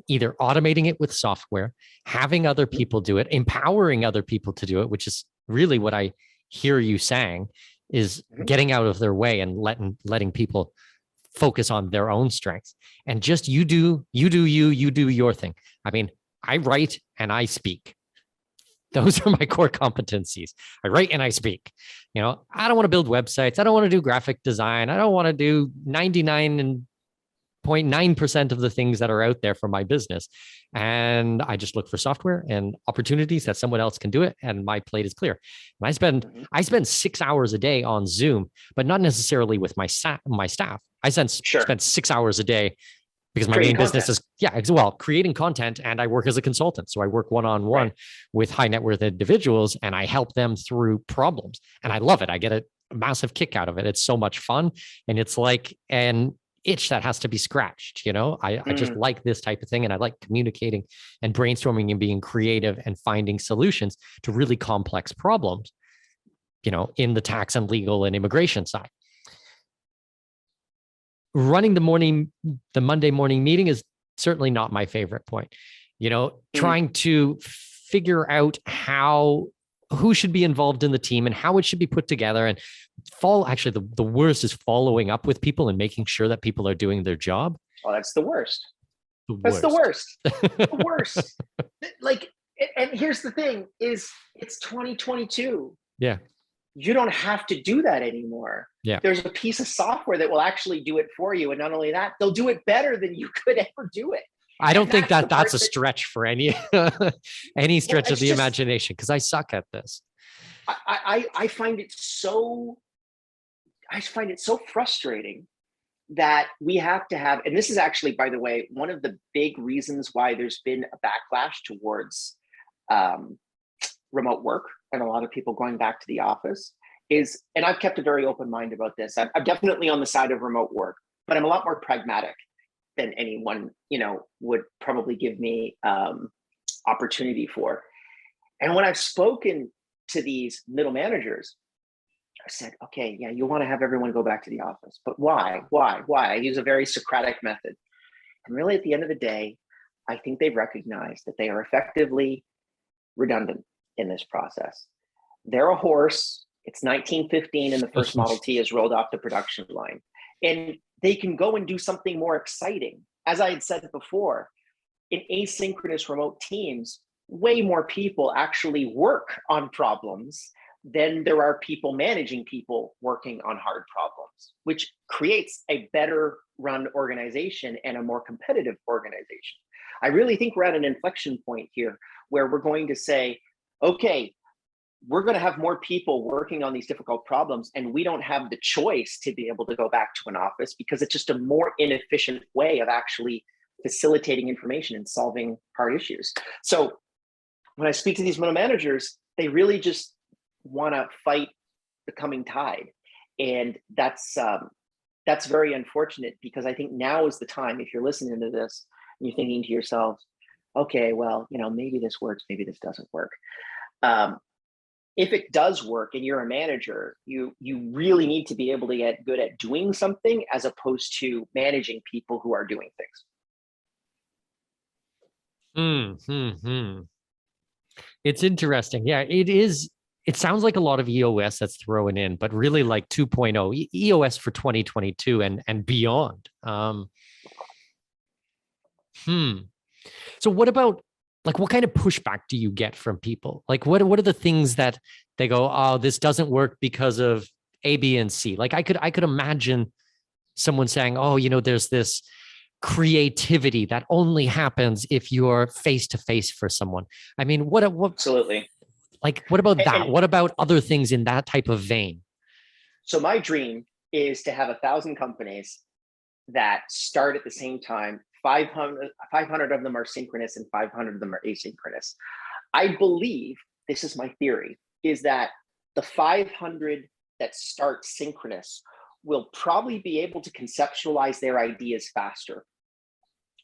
either automating it with software, having other people do it, empowering other people to do it, which is really what I hear you saying, is getting out of their way and letting people focus on their own strengths. And just you do your thing. I mean, I write and I speak. Those are my core competencies. I write and I speak. I don't want to build websites. I don't want to do graphic design. I don't want to do 99.9% of the things that are out there for my business. And I just look for software and opportunities that someone else can do it, and my plate is clear. And I spend 6 hours a day on Zoom, but not necessarily with my staff. I spend 6 hours a day because my main business is, creating content, and I work as a consultant. So I work one-on-one with high net worth individuals, and I help them through problems, and I love it. I get a massive kick out of it. It's so much fun. And it's like an itch that has to be scratched. I just like this type of thing. And I like communicating and brainstorming and being creative and finding solutions to really complex problems, in the tax and legal and immigration side. Running the Monday morning meeting is certainly not my favorite point. Trying to figure out who should be involved in the team and how it should be put together, and the worst is following up with people and making sure that people are doing their job. Oh, that's the worst. That's the worst. The worst. And here's the thing is it's 2022. Yeah. You don't have to do that anymore. Yeah. There's a piece of software that will actually do it for you. And not only that, they'll do it better than you could ever do it. I don't think that's a stretch for any stretch of the imagination, because I suck at this. I find it so frustrating that we have to have, and this is actually, by the way, one of the big reasons why there's been a backlash towards remote work and a lot of people going back to the office is, and I've kept a very open mind about this. I'm definitely on the side of remote work, but I'm a lot more pragmatic than anyone, would probably give me opportunity for. And when I've spoken to these middle managers, I said, okay, yeah, you want to have everyone go back to the office, but why? I use a very Socratic method. And really at the end of the day, I think they've recognized that they are effectively redundant in this process. They're a horse. It's 1915 and the first Model T is rolled off the production line. And they can go and do something more exciting. As I had said before, in asynchronous remote teams, way more people actually work on problems than there are people managing people working on hard problems, which creates a better run organization and a more competitive organization. I really think we're at an inflection point here where we're going to say, okay, we're going to have more people working on these difficult problems, and we don't have the choice to be able to go back to an office because it's just a more inefficient way of actually facilitating information and solving hard issues. So when I speak to these middle managers, they really just want to fight the coming tide. And that's very unfortunate, because I think now is the time, if you're listening to this and you're thinking to yourselves, okay, well, maybe this works, maybe this doesn't work. If it does work and you're a manager, you really need to be able to get good at doing something as opposed to managing people who are doing things. It's interesting. Yeah, it is. It sounds like a lot of EOS that's thrown in, but really like 2.0 EOS for 2022 and beyond. So what about, like, what kind of pushback do you get from people? Like, what are the things that they go, oh, this doesn't work because of A, B, and C? Like, I could imagine someone saying, oh, there's this creativity that only happens if you're face to face for someone. I mean, what absolutely. Like, what about that? What about other things in that type of vein? So my dream is to have 1,000 companies that start at the same time. 500 of them are synchronous and 500 of them are asynchronous. I believe, this is my theory, is that the 500 that start synchronous will probably be able to conceptualize their ideas faster.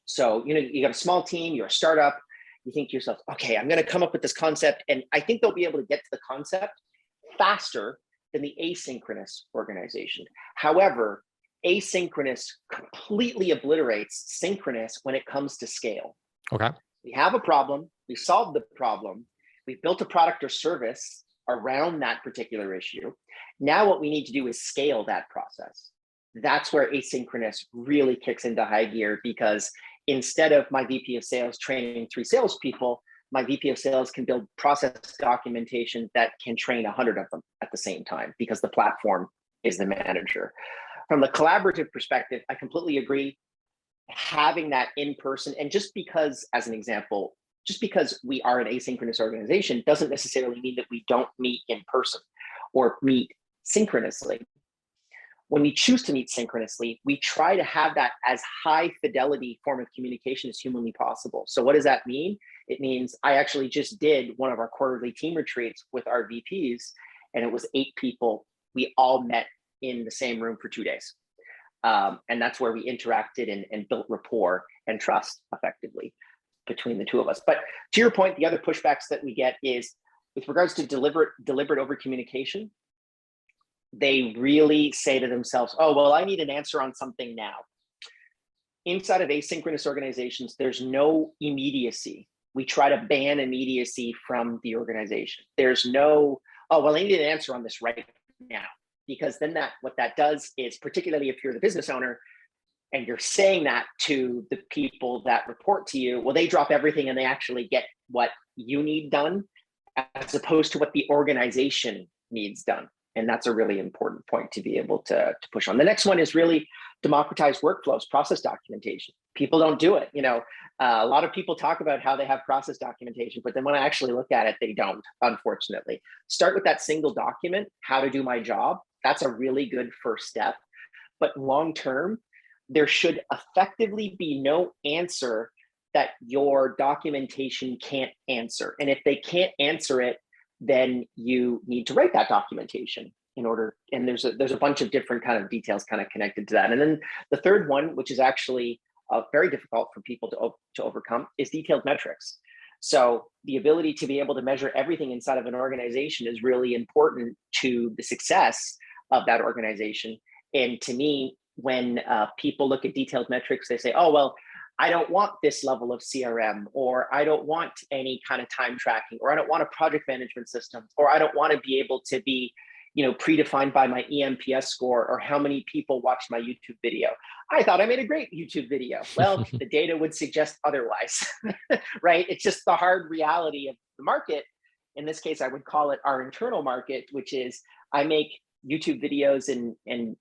So, you got a small team, you're a startup, you think to yourself, okay, I'm going to come up with this concept. And I think they'll be able to get to the concept faster than the asynchronous organization. However, asynchronous completely obliterates synchronous when it comes to scale. Okay. We have a problem, we solved the problem, we've built a product or service around that particular issue. Now what we need to do is scale that process. That's where asynchronous really kicks into high gear, because instead of my VP of sales training 3 salespeople, my VP of sales can build process documentation that can train 100 of them at the same time, because the platform is the manager. From the collaborative perspective, I completely agree. Having that in person, and just because, as an example, just because we are an asynchronous organization doesn't necessarily mean that we don't meet in person or meet synchronously. When we choose to meet synchronously, we try to have that as high fidelity form of communication as humanly possible. So what does that mean? It means I actually just did one of our quarterly team retreats with our VPs, and it was 8 people. We all met in the same room for 2 days. And that's where we interacted and built rapport and trust effectively between the two of us. But to your point, the other pushbacks that we get is with regards to deliberate over communication. They really say to themselves, oh, well, I need an answer on something now. Inside of asynchronous organizations, there's no immediacy. We try to ban immediacy from the organization. There's no, oh, well, I need an answer on this right now. Because then what that does is, particularly if you're the business owner and you're saying that to the people that report to you, well, they drop everything and they actually get what you need done as opposed to what the organization needs done. And that's a really important point to be able to push on. The next one is really democratize workflows, process documentation. People don't do it. A lot of people talk about how they have process documentation, but then when I actually look at it, they don't, unfortunately. Start with that single document, how to do my job. That's a really good first step. But long-term, there should effectively be no answer that your documentation can't answer. And if they can't answer it, then you need to write that documentation in order. And there's a bunch of different kind of details kind of connected to that. And then the third one, which is actually very difficult for people to overcome, is detailed metrics. So the ability to be able to measure everything inside of an organization is really important to the success of that organization. And to me, when people look at detailed metrics, they say, oh, well, I don't want this level of CRM, or I don't want any kind of time tracking, or I don't want a project management system, or I don't want to be able to be, predefined by my EMPS score or how many people watched my YouTube video. I thought I made a great YouTube video. Well, the data would suggest otherwise, right? It's just the hard reality of the market. In this case, I would call it our internal market, which is I make YouTube videos and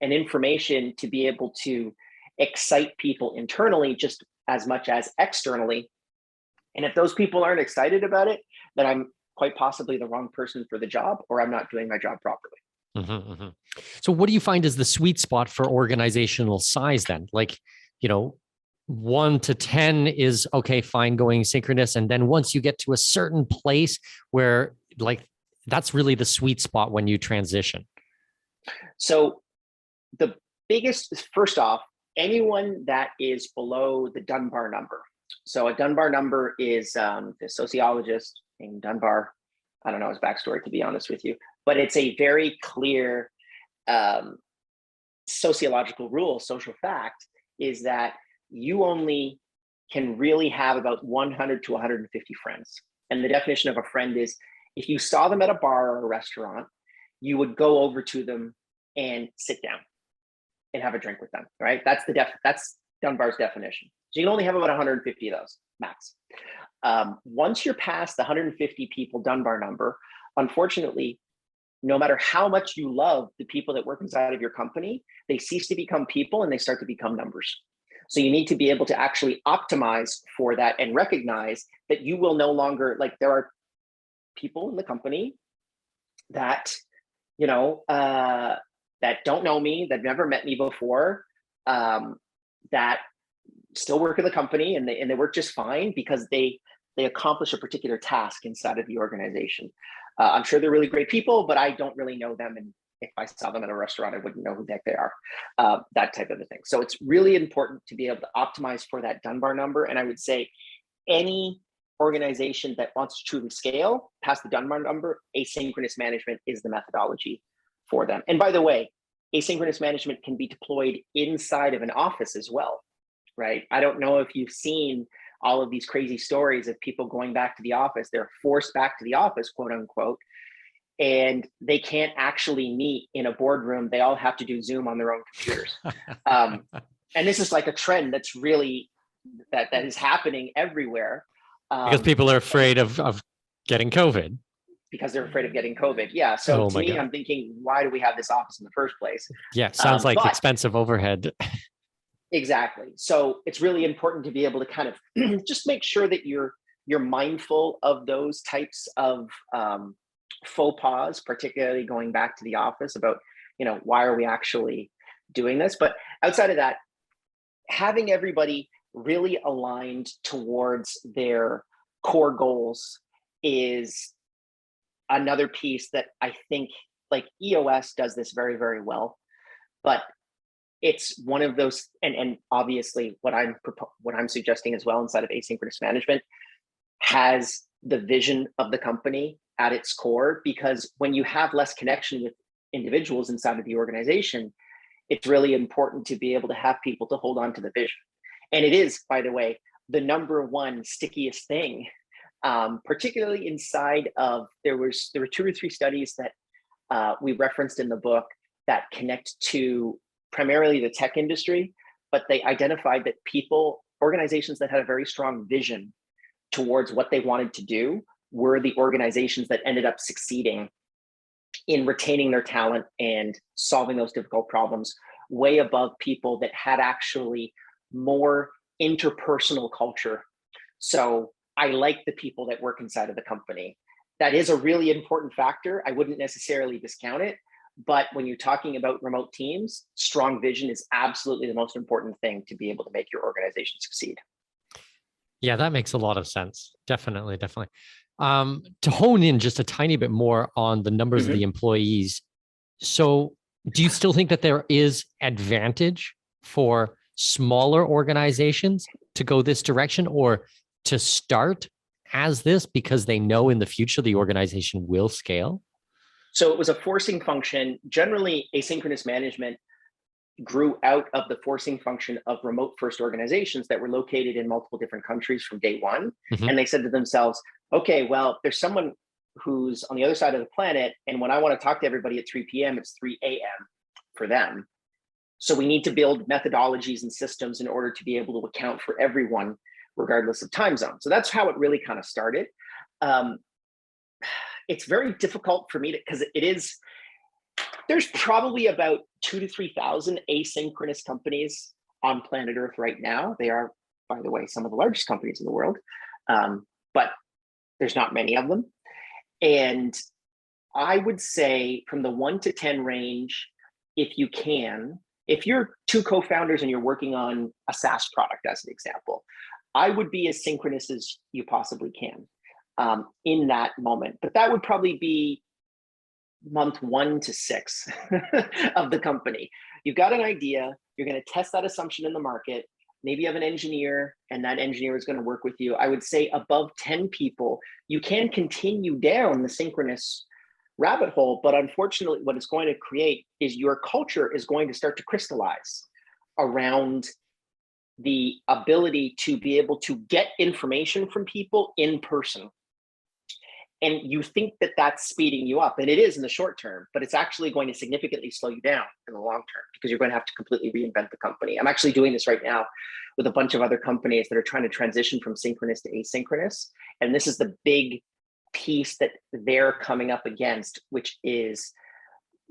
information to be able to excite people internally just as much as externally. And if those people aren't excited about it, then I'm quite possibly the wrong person for the job, or I'm not doing my job properly. Mm-hmm, mm-hmm. So what do you find is the sweet spot for organizational size then? 1 to 10 is okay, fine, going synchronous. And then once you get to a certain place where that's really the sweet spot when you transition. So the biggest, first off, anyone that is below the Dunbar number. So a Dunbar number is the sociologist named Dunbar. I don't know his backstory, to be honest with you, but it's a very clear sociological rule, social fact, is that you only can really have about 100 to 150 friends. And the definition of a friend is if you saw them at a bar or a restaurant, you would go over to them and sit down and have a drink with them, right? That's Dunbar's definition. So you can only have about 150 of those, max. Once you're past the 150 people Dunbar number, unfortunately, no matter how much you love the people that work inside of your company, they cease to become people and they start to become numbers. So you need to be able to actually optimize for that and recognize that you will no longer, there are people in the company that, that don't know me, that never met me before, that still work in the company and they work just fine because they accomplish a particular task inside of the organization. I'm sure they're really great people, but I don't really know them. And if I saw them at a restaurant, I wouldn't know who the heck they are, that type of a thing. So it's really important to be able to optimize for that Dunbar number. And I would say any organization that wants to truly scale past the Dunbar number, asynchronous management is the methodology for them. And by the way, asynchronous management can be deployed inside of an office as well, right? I don't know if you've seen all of these crazy stories of people going back to the office. They're forced back to the office, quote unquote, and they can't actually meet in a boardroom. They all have to do Zoom on their own computers. And this is like a trend that's really, that is happening everywhere. Because people are afraid of getting COVID. Because they're afraid of getting COVID. Yeah. So to me, God, I'm thinking, why do we have this office in the first place? Yeah. Sounds like expensive overhead. Exactly. So it's really important to be able to kind of just make sure that you're mindful of those types of faux pas, particularly going back to the office, about why are we actually doing this? But outside of that, having everybody really aligned towards their core goals is another piece that I think like EOS does this very, very well. But it's one of those, and obviously what I'm suggesting as well inside of asynchronous management has the vision of the company at its core, because when you have less connection with individuals inside of the organization, it's really important to be able to have people to hold on to the vision. And it is, by the way, the number one stickiest thing, particularly inside of, there were 2 or 3 studies that we referenced in the book that connect to primarily the tech industry, but they identified that organizations that had a very strong vision towards what they wanted to do were the organizations that ended up succeeding in retaining their talent and solving those difficult problems, way above people that had actually more interpersonal culture. So I like the people that work inside of the company. That is a really important factor. I wouldn't necessarily discount it, but when you're talking about remote teams, strong vision is absolutely the most important thing to be able to make your organization succeed. Yeah, that makes a lot of sense. Definitely. To hone in just a tiny bit more on the numbers of the employees. So do you still think that there is advantage for smaller organizations to go this direction, or to start as this because they know in the future the organization will scale? So it was a forcing function. Generally, asynchronous management grew out of the forcing function of remote first organizations that were located in multiple different countries from day one. And they said to themselves, okay, well, there's someone who's on the other side of the planet, and when I want to talk to everybody at 3 p.m., it's 3 a.m. for them. So we need to build methodologies and systems in order to be able to account for everyone, regardless of time zone. So that's how it really kind of started. It's very difficult for me because there's probably about 2,000 to 3,000 asynchronous companies on planet Earth right now. They are, by the way, some of the largest companies in the world, but there's not many of them. And I would say from the 1 to 10 range, if you're 2 co-founders and you're working on a SaaS product, as an example, I would be as synchronous as you possibly can in that moment. But that would probably be month 1 to 6 of the company. You've got an idea, you're going to test that assumption in the market. Maybe you have an engineer and that engineer is going to work with you. I would say above 10 people, you can continue down the synchronous rabbit hole, but unfortunately what it's going to create is your culture is going to start to crystallize around the ability to be able to get information from people in person. And you think that that's speeding you up, and it is in the short term, but it's actually going to significantly slow you down in the long term because you're going to have to completely reinvent the company. I'm actually doing this right now with a bunch of other companies that are trying to transition from synchronous to asynchronous. And this is the big piece that they're coming up against, which is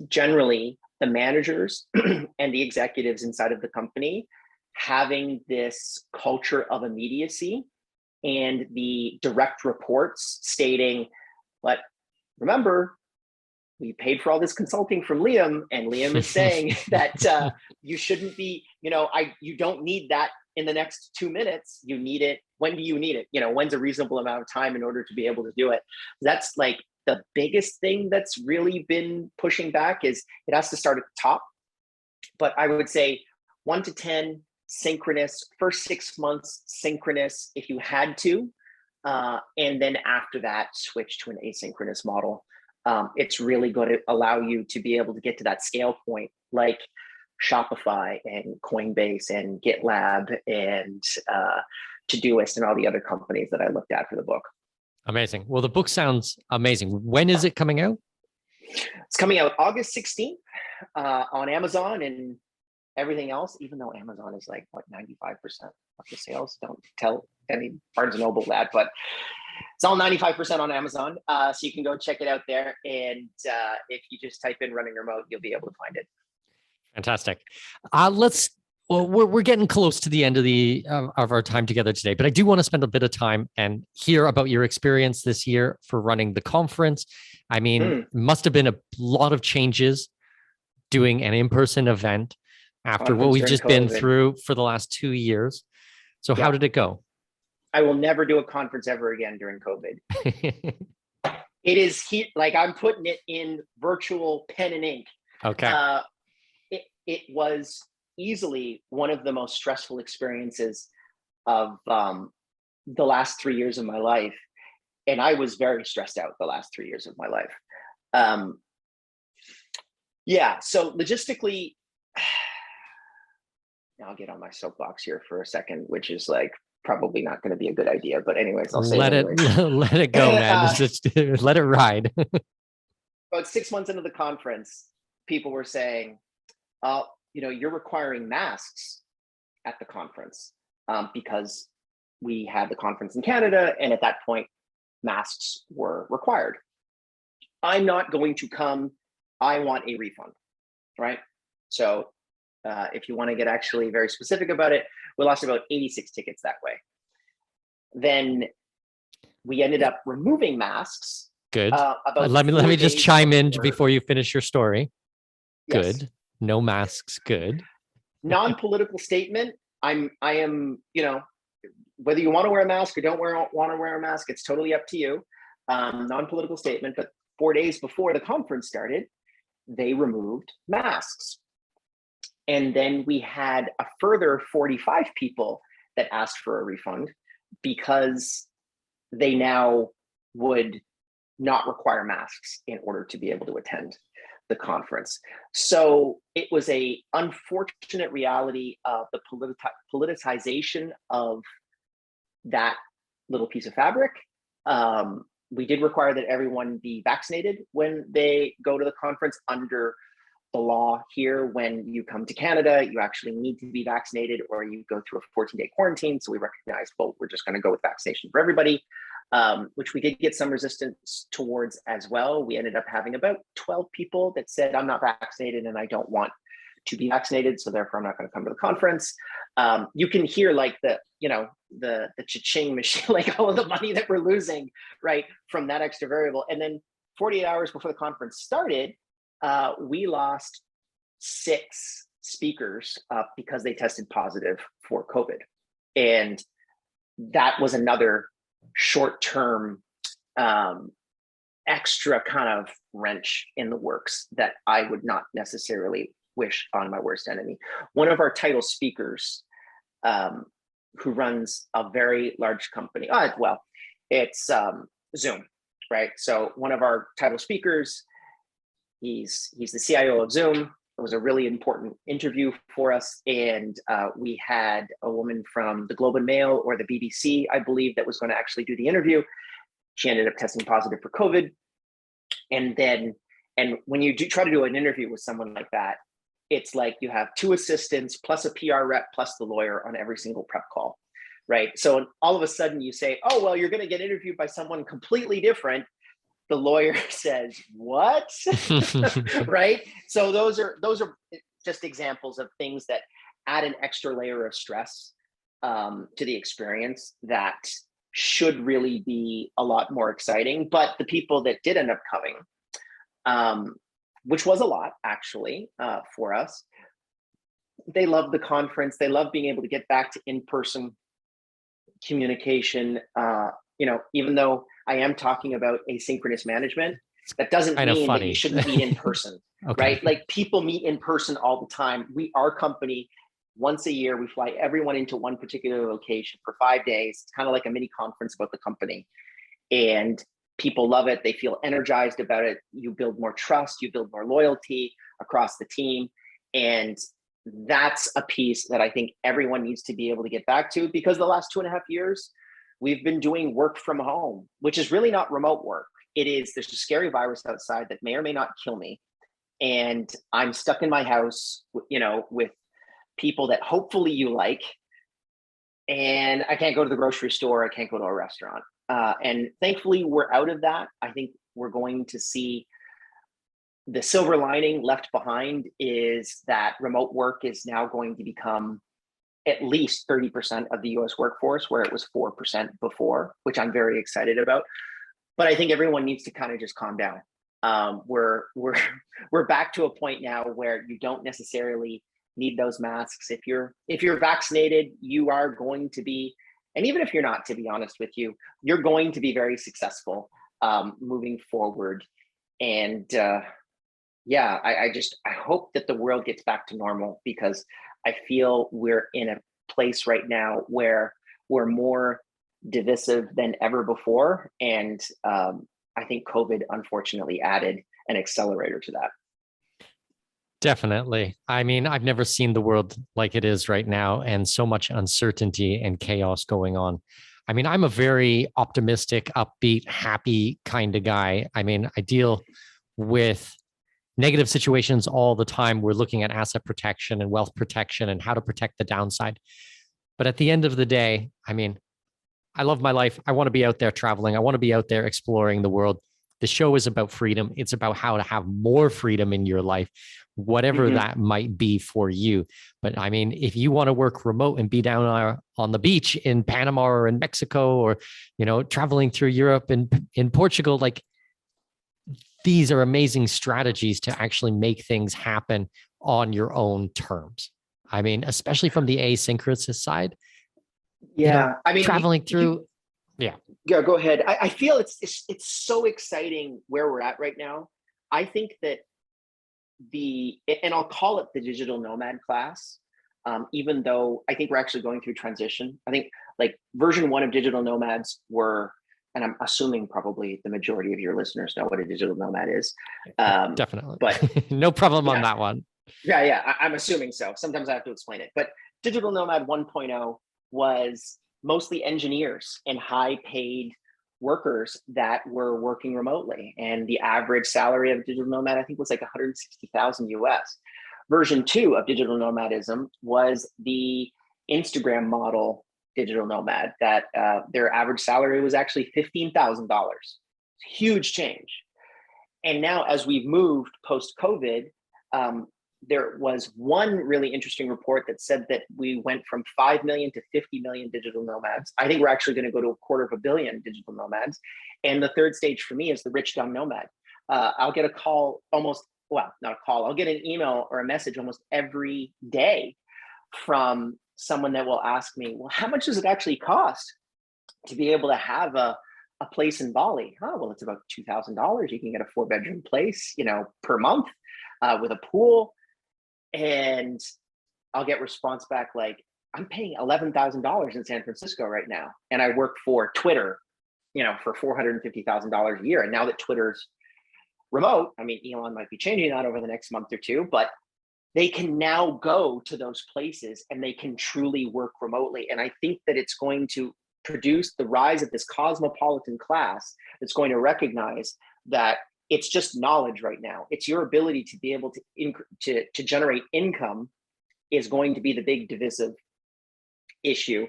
generally the managers and the executives inside of the company having this culture of immediacy and the direct reports stating, but remember, we paid for all this consulting from Liam, and Liam is saying that you shouldn't be, you don't need that in the next 2 minutes. You need it. When do you need it? When's a reasonable amount of time in order to be able to do it? That's like the biggest thing that's really been pushing back is it has to start at the top. But I would say 1 to 10, synchronous, first 6 months, synchronous if you had to. And then after that, switch to an asynchronous model. It's really going to allow you to be able to get to that scale point like Shopify and Coinbase and GitLab and Todoist and all the other companies that I looked at for the book. Amazing. Well, the book sounds amazing. When is it coming out? It's coming out August 16th on Amazon and everything else, even though Amazon is like, 95% of the sales. Don't tell any Barnes & Noble that, but it's all 95% on Amazon. So you can go check it out there. And if you just type in running remote, you'll be able to find it. Fantastic. We're getting close to the end of our time together today, but I do want to spend a bit of time and hear about your experience this year for running the conference. I mean, it must have been a lot of changes, doing an in-person event after what Conference we've during just been COVID. through for the last 2 years. So how Yeah. did it go? I will never do a conference ever again during COVID. It is like I'm putting it in virtual pen and ink. Okay. It was easily one of the most stressful experiences of the last 3 years of my life. And I was very stressed out the last 3 years of my life. Yeah, so logistically, I'll get on my soapbox here for a second, which is like probably not going to be a good idea. But anyways, I'll say let it anyways. let it go, man. Let it ride. About 6 months into the conference, people were saying, you're requiring masks at the conference because we had the conference in Canada. And at that point, masks were required. I'm not going to come. I want a refund, right? So if you want to get actually very specific about it, we lost about 86 tickets that way. Then we ended up removing masks. Good. Let me just chime in before you finish your story. Good. Yes. No masks. Good. Non-political statement. I am, whether you want to wear a mask or don't want to wear a mask, it's totally up to you. Non-political statement. But 4 days before the conference started, they removed masks. And then we had a further 45 people that asked for a refund because they now would not require masks in order to be able to attend the conference. So it was a unfortunate reality of the politicization of that little piece of fabric. We did require that everyone be vaccinated when they go to the conference. Under the law here, when you come to Canada, you actually need to be vaccinated or you go through a 14-day quarantine. So we recognized, well, we're just going to go with vaccination for everybody, which we did get some resistance towards as well. We ended up having about 12 people that said, I'm not vaccinated and I don't want to be vaccinated, so therefore I'm not going to come to the conference. You can hear like the cha-ching machine, like all of the money that we're losing, right, from that extra variable. And then 48 hours before the conference started, we lost 6 speakers because they tested positive for COVID. And that was another short-term extra kind of wrench in the works that I would not necessarily wish on my worst enemy. One of our title speakers, who runs a very large company, it's Zoom, right? So one of our title speakers, he's the CIO of Zoom. It was a really important interview for us. And we had a woman from the Globe and Mail or the BBC, I believe, that was going to actually do the interview. She ended up testing positive for COVID. And when you do try to do an interview with someone like that, it's like you have 2 assistants plus a PR rep plus the lawyer on every single prep call, right? So all of a sudden you say, oh, well, you're going to get interviewed by someone completely different. The lawyer says, what? Right? So those are just examples of things that add an extra layer of stress to the experience that should really be a lot more exciting. But the people that did end up coming, which was a lot actually for us, they loved the conference. They loved being able to get back to in-person communication. Even though I am talking about asynchronous management, that doesn't mean that you shouldn't meet in person, okay. Right? Like people meet in person all the time. Our company, once a year, we fly everyone into one particular location for 5 days. It's kind of like a mini conference about the company. And people love it. They feel energized about it. You build more trust, you build more loyalty across the team. And that's a piece that I think everyone needs to be able to get back to, because the last 2.5 years, we've been doing work from home, which is really not remote work. There's a scary virus outside that may or may not kill me. And I'm stuck in my house, with people that hopefully you like. And I can't go to the grocery store. I can't go to a restaurant. And thankfully, we're out of that. I think we're going to see the silver lining left behind is that remote work is now going to become at least 30% of the US workforce, where it was 4% before, which I'm very excited about. But I think everyone needs to kind of just calm down. We're back to a point now where you don't necessarily need those masks. If you're vaccinated, you are going to be, and even if you're not, to be honest with you, you're going to be very successful moving forward. And I hope that the world gets back to normal, because I feel we're in a place right now where we're more divisive than ever before. And I think COVID unfortunately added an accelerator to that. Definitely. I mean, I've never seen the world like it is right now, and so much uncertainty and chaos going on. I mean, I'm a very optimistic, upbeat, happy kind of guy. I mean, I deal with negative situations all the time. We're looking at asset protection and wealth protection and how to protect the downside. But at the end of the day, I mean, I love my life. I want to be out there traveling. I want to be out there exploring the world. The show is about freedom. It's about how to have more freedom in your life, whatever that might be for you. But I mean, if you want to work remote and be down on the beach in Panama or in Mexico, or, you know, traveling through Europe and in Portugal, like, these are amazing strategies to actually make things happen on your own terms. I mean, especially from the asynchronous side. Yeah. You know, I mean, traveling through. Yeah, go ahead. I feel it's so exciting where we're at right now. I think that and I'll call it the digital nomad class, even though I think we're actually going through transition. I think like version 1 of digital nomads were, and I'm assuming probably the majority of your listeners know what a digital nomad is. Definitely. But no problem on that one. Yeah. I'm assuming so. Sometimes I have to explain it. But digital nomad 1.0 was mostly engineers and high paid workers that were working remotely. And the average salary of a digital nomad, I think, was like 160,000 US. Version 2 of digital nomadism was the Instagram model digital nomad, that their average salary was actually $15,000. Huge change. And now, as we've moved post-COVID, there was one really interesting report that said that we went from 5 million to 50 million digital nomads. I think we're actually going to go to 250 million digital nomads. And the third stage for me is the rich dumb nomad. I'll get a call not a call, I'll get an email or a message almost every day from someone that will ask me, well, how much does it actually cost to be able to have a place in Bali? Oh, well, it's about $2,000. You can get a 4-bedroom place, per month with a pool. And I'll get response back like, I'm paying $11,000 in San Francisco right now. And I work for Twitter, for $450,000 a year. And now that Twitter's remote, I mean, Elon might be changing that over the next month or two, but they can now go to those places and they can truly work remotely. And I think that it's going to produce the rise of this cosmopolitan class that's going to recognize that it's just knowledge right now. It's your ability to be able to generate income is going to be the big divisive issue.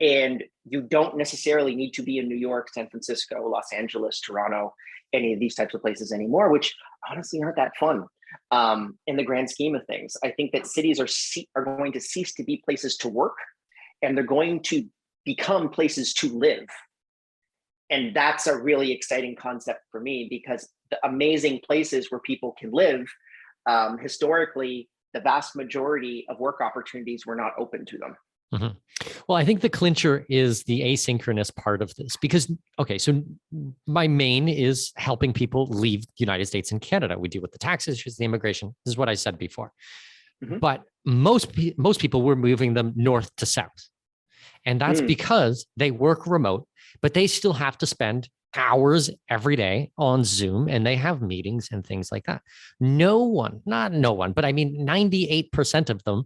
And you don't necessarily need to be in New York, San Francisco, Los Angeles, Toronto, any of these types of places anymore, which honestly aren't that fun in the grand scheme of things. I think that cities are going to cease to be places to work, and they're going to become places to live. And that's a really exciting concept for me, because the amazing places where people can live, historically, the vast majority of work opportunities were not open to them. Mm-hmm. Well, I think the clincher is the asynchronous part of this, because, okay, so my main is helping people leave the United States and Canada. We deal with the tax issues, the immigration. This is what I said before. Mm-hmm. But most people, we're moving them north to south. And that's because they work remote, but they still have to spend hours every day on Zoom, and they have meetings and things like that. Not no one, but I mean, 98% of them,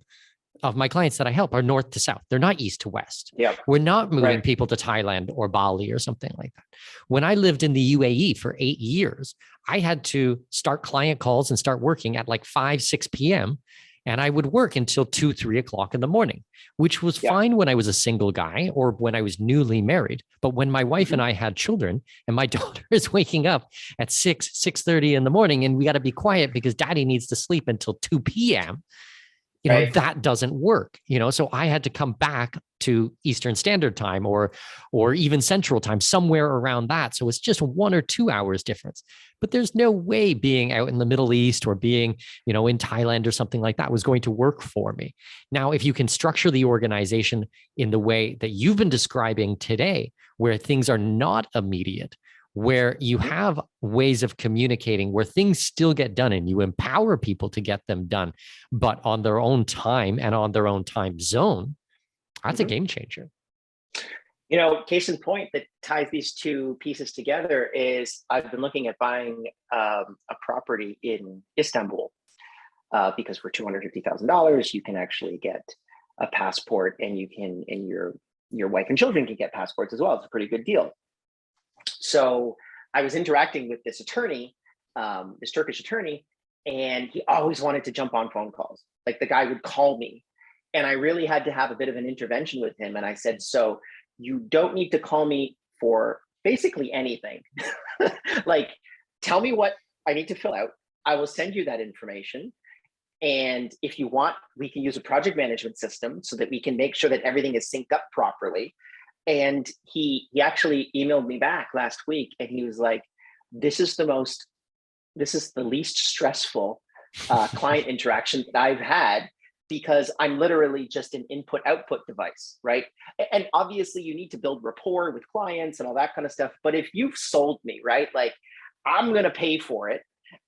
of my clients that I help, are north to south. They're not east to west. Yeah, we're not moving people to Thailand or Bali or something like that. When I lived in the UAE for 8 years, I had to start client calls and start working at like 5, 6 p.m. And I would work until 2, 3 o'clock in the morning, which was fine when I was a single guy or when I was newly married. But when my wife and I had children, and my daughter is waking up at 6:30 in the morning, and we got to be quiet because daddy needs to sleep until 2 p.m., Right. that doesn't work. So I had to come back to Eastern Standard Time or even Central Time, somewhere around that. So it's just 1 or 2 hours difference. But there's no way being out in the Middle East or being, in Thailand or something like that was going to work for me. Now, if you can structure the organization in the way that you've been describing today, where things are not immediate, where you have ways of communicating, where things still get done and you empower people to get them done, but on their own time and on their own time zone, that's a game changer. Case in point that ties these two pieces together is I've been looking at buying a property in Istanbul because for $250,000, you can actually get a passport, and your wife and children can get passports as well. It's a pretty good deal. So I was interacting with this attorney, this Turkish attorney, and he always wanted to jump on phone calls. Like, the guy would call me, and I really had to have a bit of an intervention with him. And I said, so you don't need to call me for basically anything. Like, tell me what I need to fill out. I will send you that information. And if you want, we can use a project management system so that we can make sure that everything is synced up properly. And he actually emailed me back last week, and he was like, this is the least stressful client interaction that I've had, because I'm literally just an input-output device, right? And obviously you need to build rapport with clients and all that kind of stuff. But if you've sold me, right, like, I'm going to pay for it.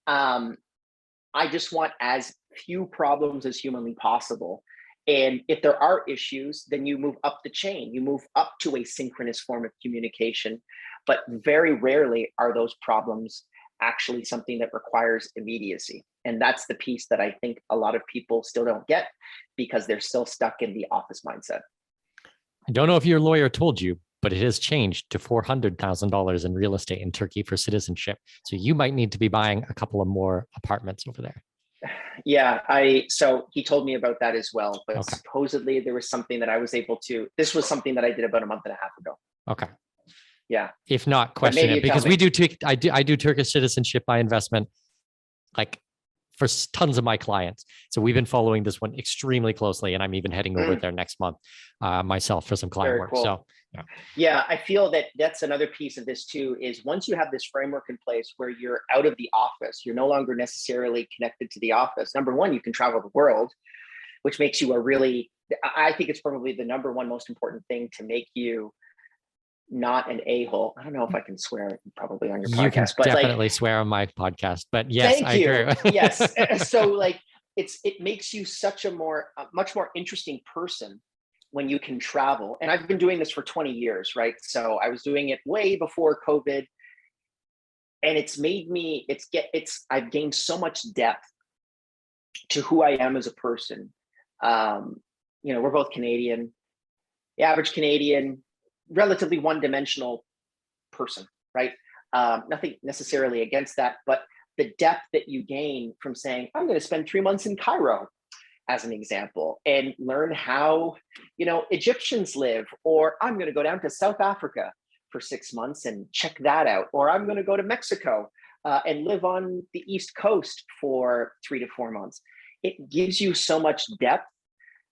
I just want as few problems as humanly possible. And if there are issues, then you move up the chain, you move up to a synchronous form of communication. But very rarely are those problems actually something that requires immediacy. And that's the piece that I think a lot of people still don't get, because they're still stuck in the office mindset. I don't know if your lawyer told you, but it has changed to $400,000 in real estate in Turkey for citizenship. So you might need to be buying a couple of more apartments over there. Yeah, so he told me about that as well. But supposedly there was something that I was able to, this was something that I did about a month and a half ago. Okay. Yeah. If not, question it, because I do Turkish citizenship by investment, like, for tons of my clients. So we've been following this one extremely closely, and I'm even heading over there next month myself for some client work. Cool. So yeah, I feel that that's another piece of this too, is once you have this framework in place where you're out of the office, you're no longer necessarily connected to the office. Number one, you can travel the world, which makes you I think it's probably the number one most important thing to make you not an a-hole. I don't know if I can swear probably on your podcast. You can definitely swear on my podcast, but yes, I agree. Yes. So like, it makes you such a much more interesting person when you can travel. And I've been doing this for 20 years, right? So I was doing it way before COVID, and it's made me, I've gained so much depth to who I am as a person. We're both Canadian, the average Canadian, relatively one-dimensional person, right? Nothing necessarily against that, but the depth that you gain from saying, I'm going to spend 3 months in Cairo, as an example, and learn how, Egyptians live, or I'm going to go down to South Africa for 6 months and check that out, or I'm going to go to Mexico and live on the East Coast for 3 to 4 months. It gives you so much depth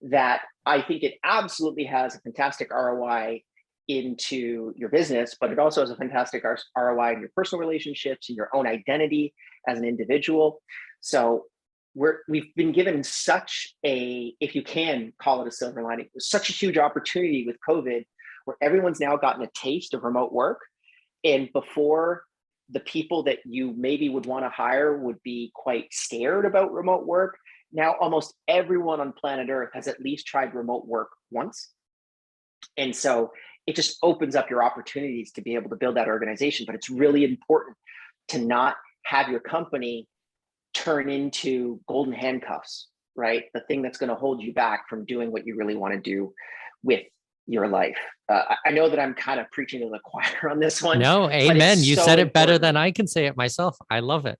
that I think it absolutely has a fantastic ROI into your business, but it also has a fantastic ROI in your personal relationships and your own identity as an individual. So we've been given such if you can call it a silver lining, such a huge opportunity with COVID, where everyone's now gotten a taste of remote work. And before, the people that you maybe would want to hire would be quite scared about remote work. Now, almost everyone on planet Earth has at least tried remote work once. And so it just opens up your opportunities to be able to build that organization. But it's really important to not have your company turn into golden handcuffs, right? The thing that's going to hold you back from doing what you really want to do with your life. I know that I'm kind of preaching to the choir on this one. No, amen. You said it better than I can say it myself. I love it.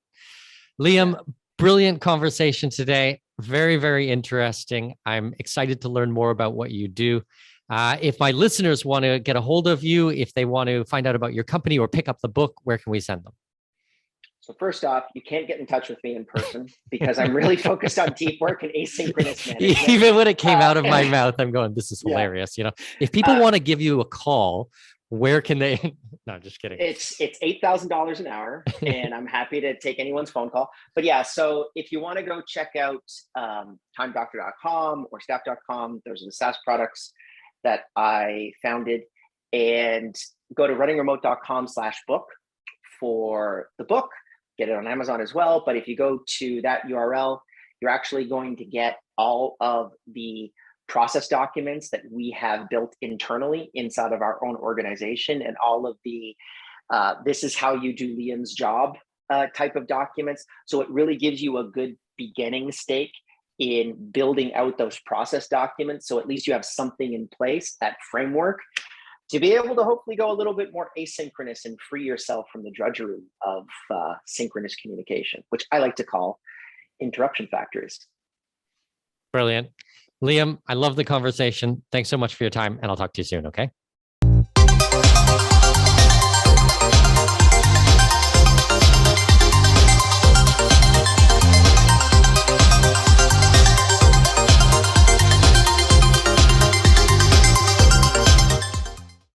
Liam, brilliant conversation today. Very, very interesting. I'm excited to learn more about what you do. If my listeners want to get a hold of you, if they want to find out about your company or pick up the book, where can we send them? So first off, you can't get in touch with me in person because I'm really focused on deep work and asynchronous management. Even when it came out of my mouth, I'm going, this is Yeah. hilarious. You know, if people want to give you a call, where can they? No, I'm just kidding. It's $8,000 an hour, and I'm happy to take anyone's phone call. But yeah, so if you want to go check out timedoctor.com or staff.com, those are the SaaS products that I founded, and go to runningremote.com/book for the book. Get it on Amazon as well. But if you go to that URL, you're actually going to get all of the process documents that we have built internally inside of our own organization, and all of the this is how you do Liam's job type of documents. So it really gives you a good beginning stake in building out those process documents. So at least you have something in place, that framework, to be able to hopefully go a little bit more asynchronous and free yourself from the drudgery of synchronous communication, which I like to call interruption factories. Brilliant. Liam, I love the conversation. Thanks so much for your time, and I'll talk to you soon, okay?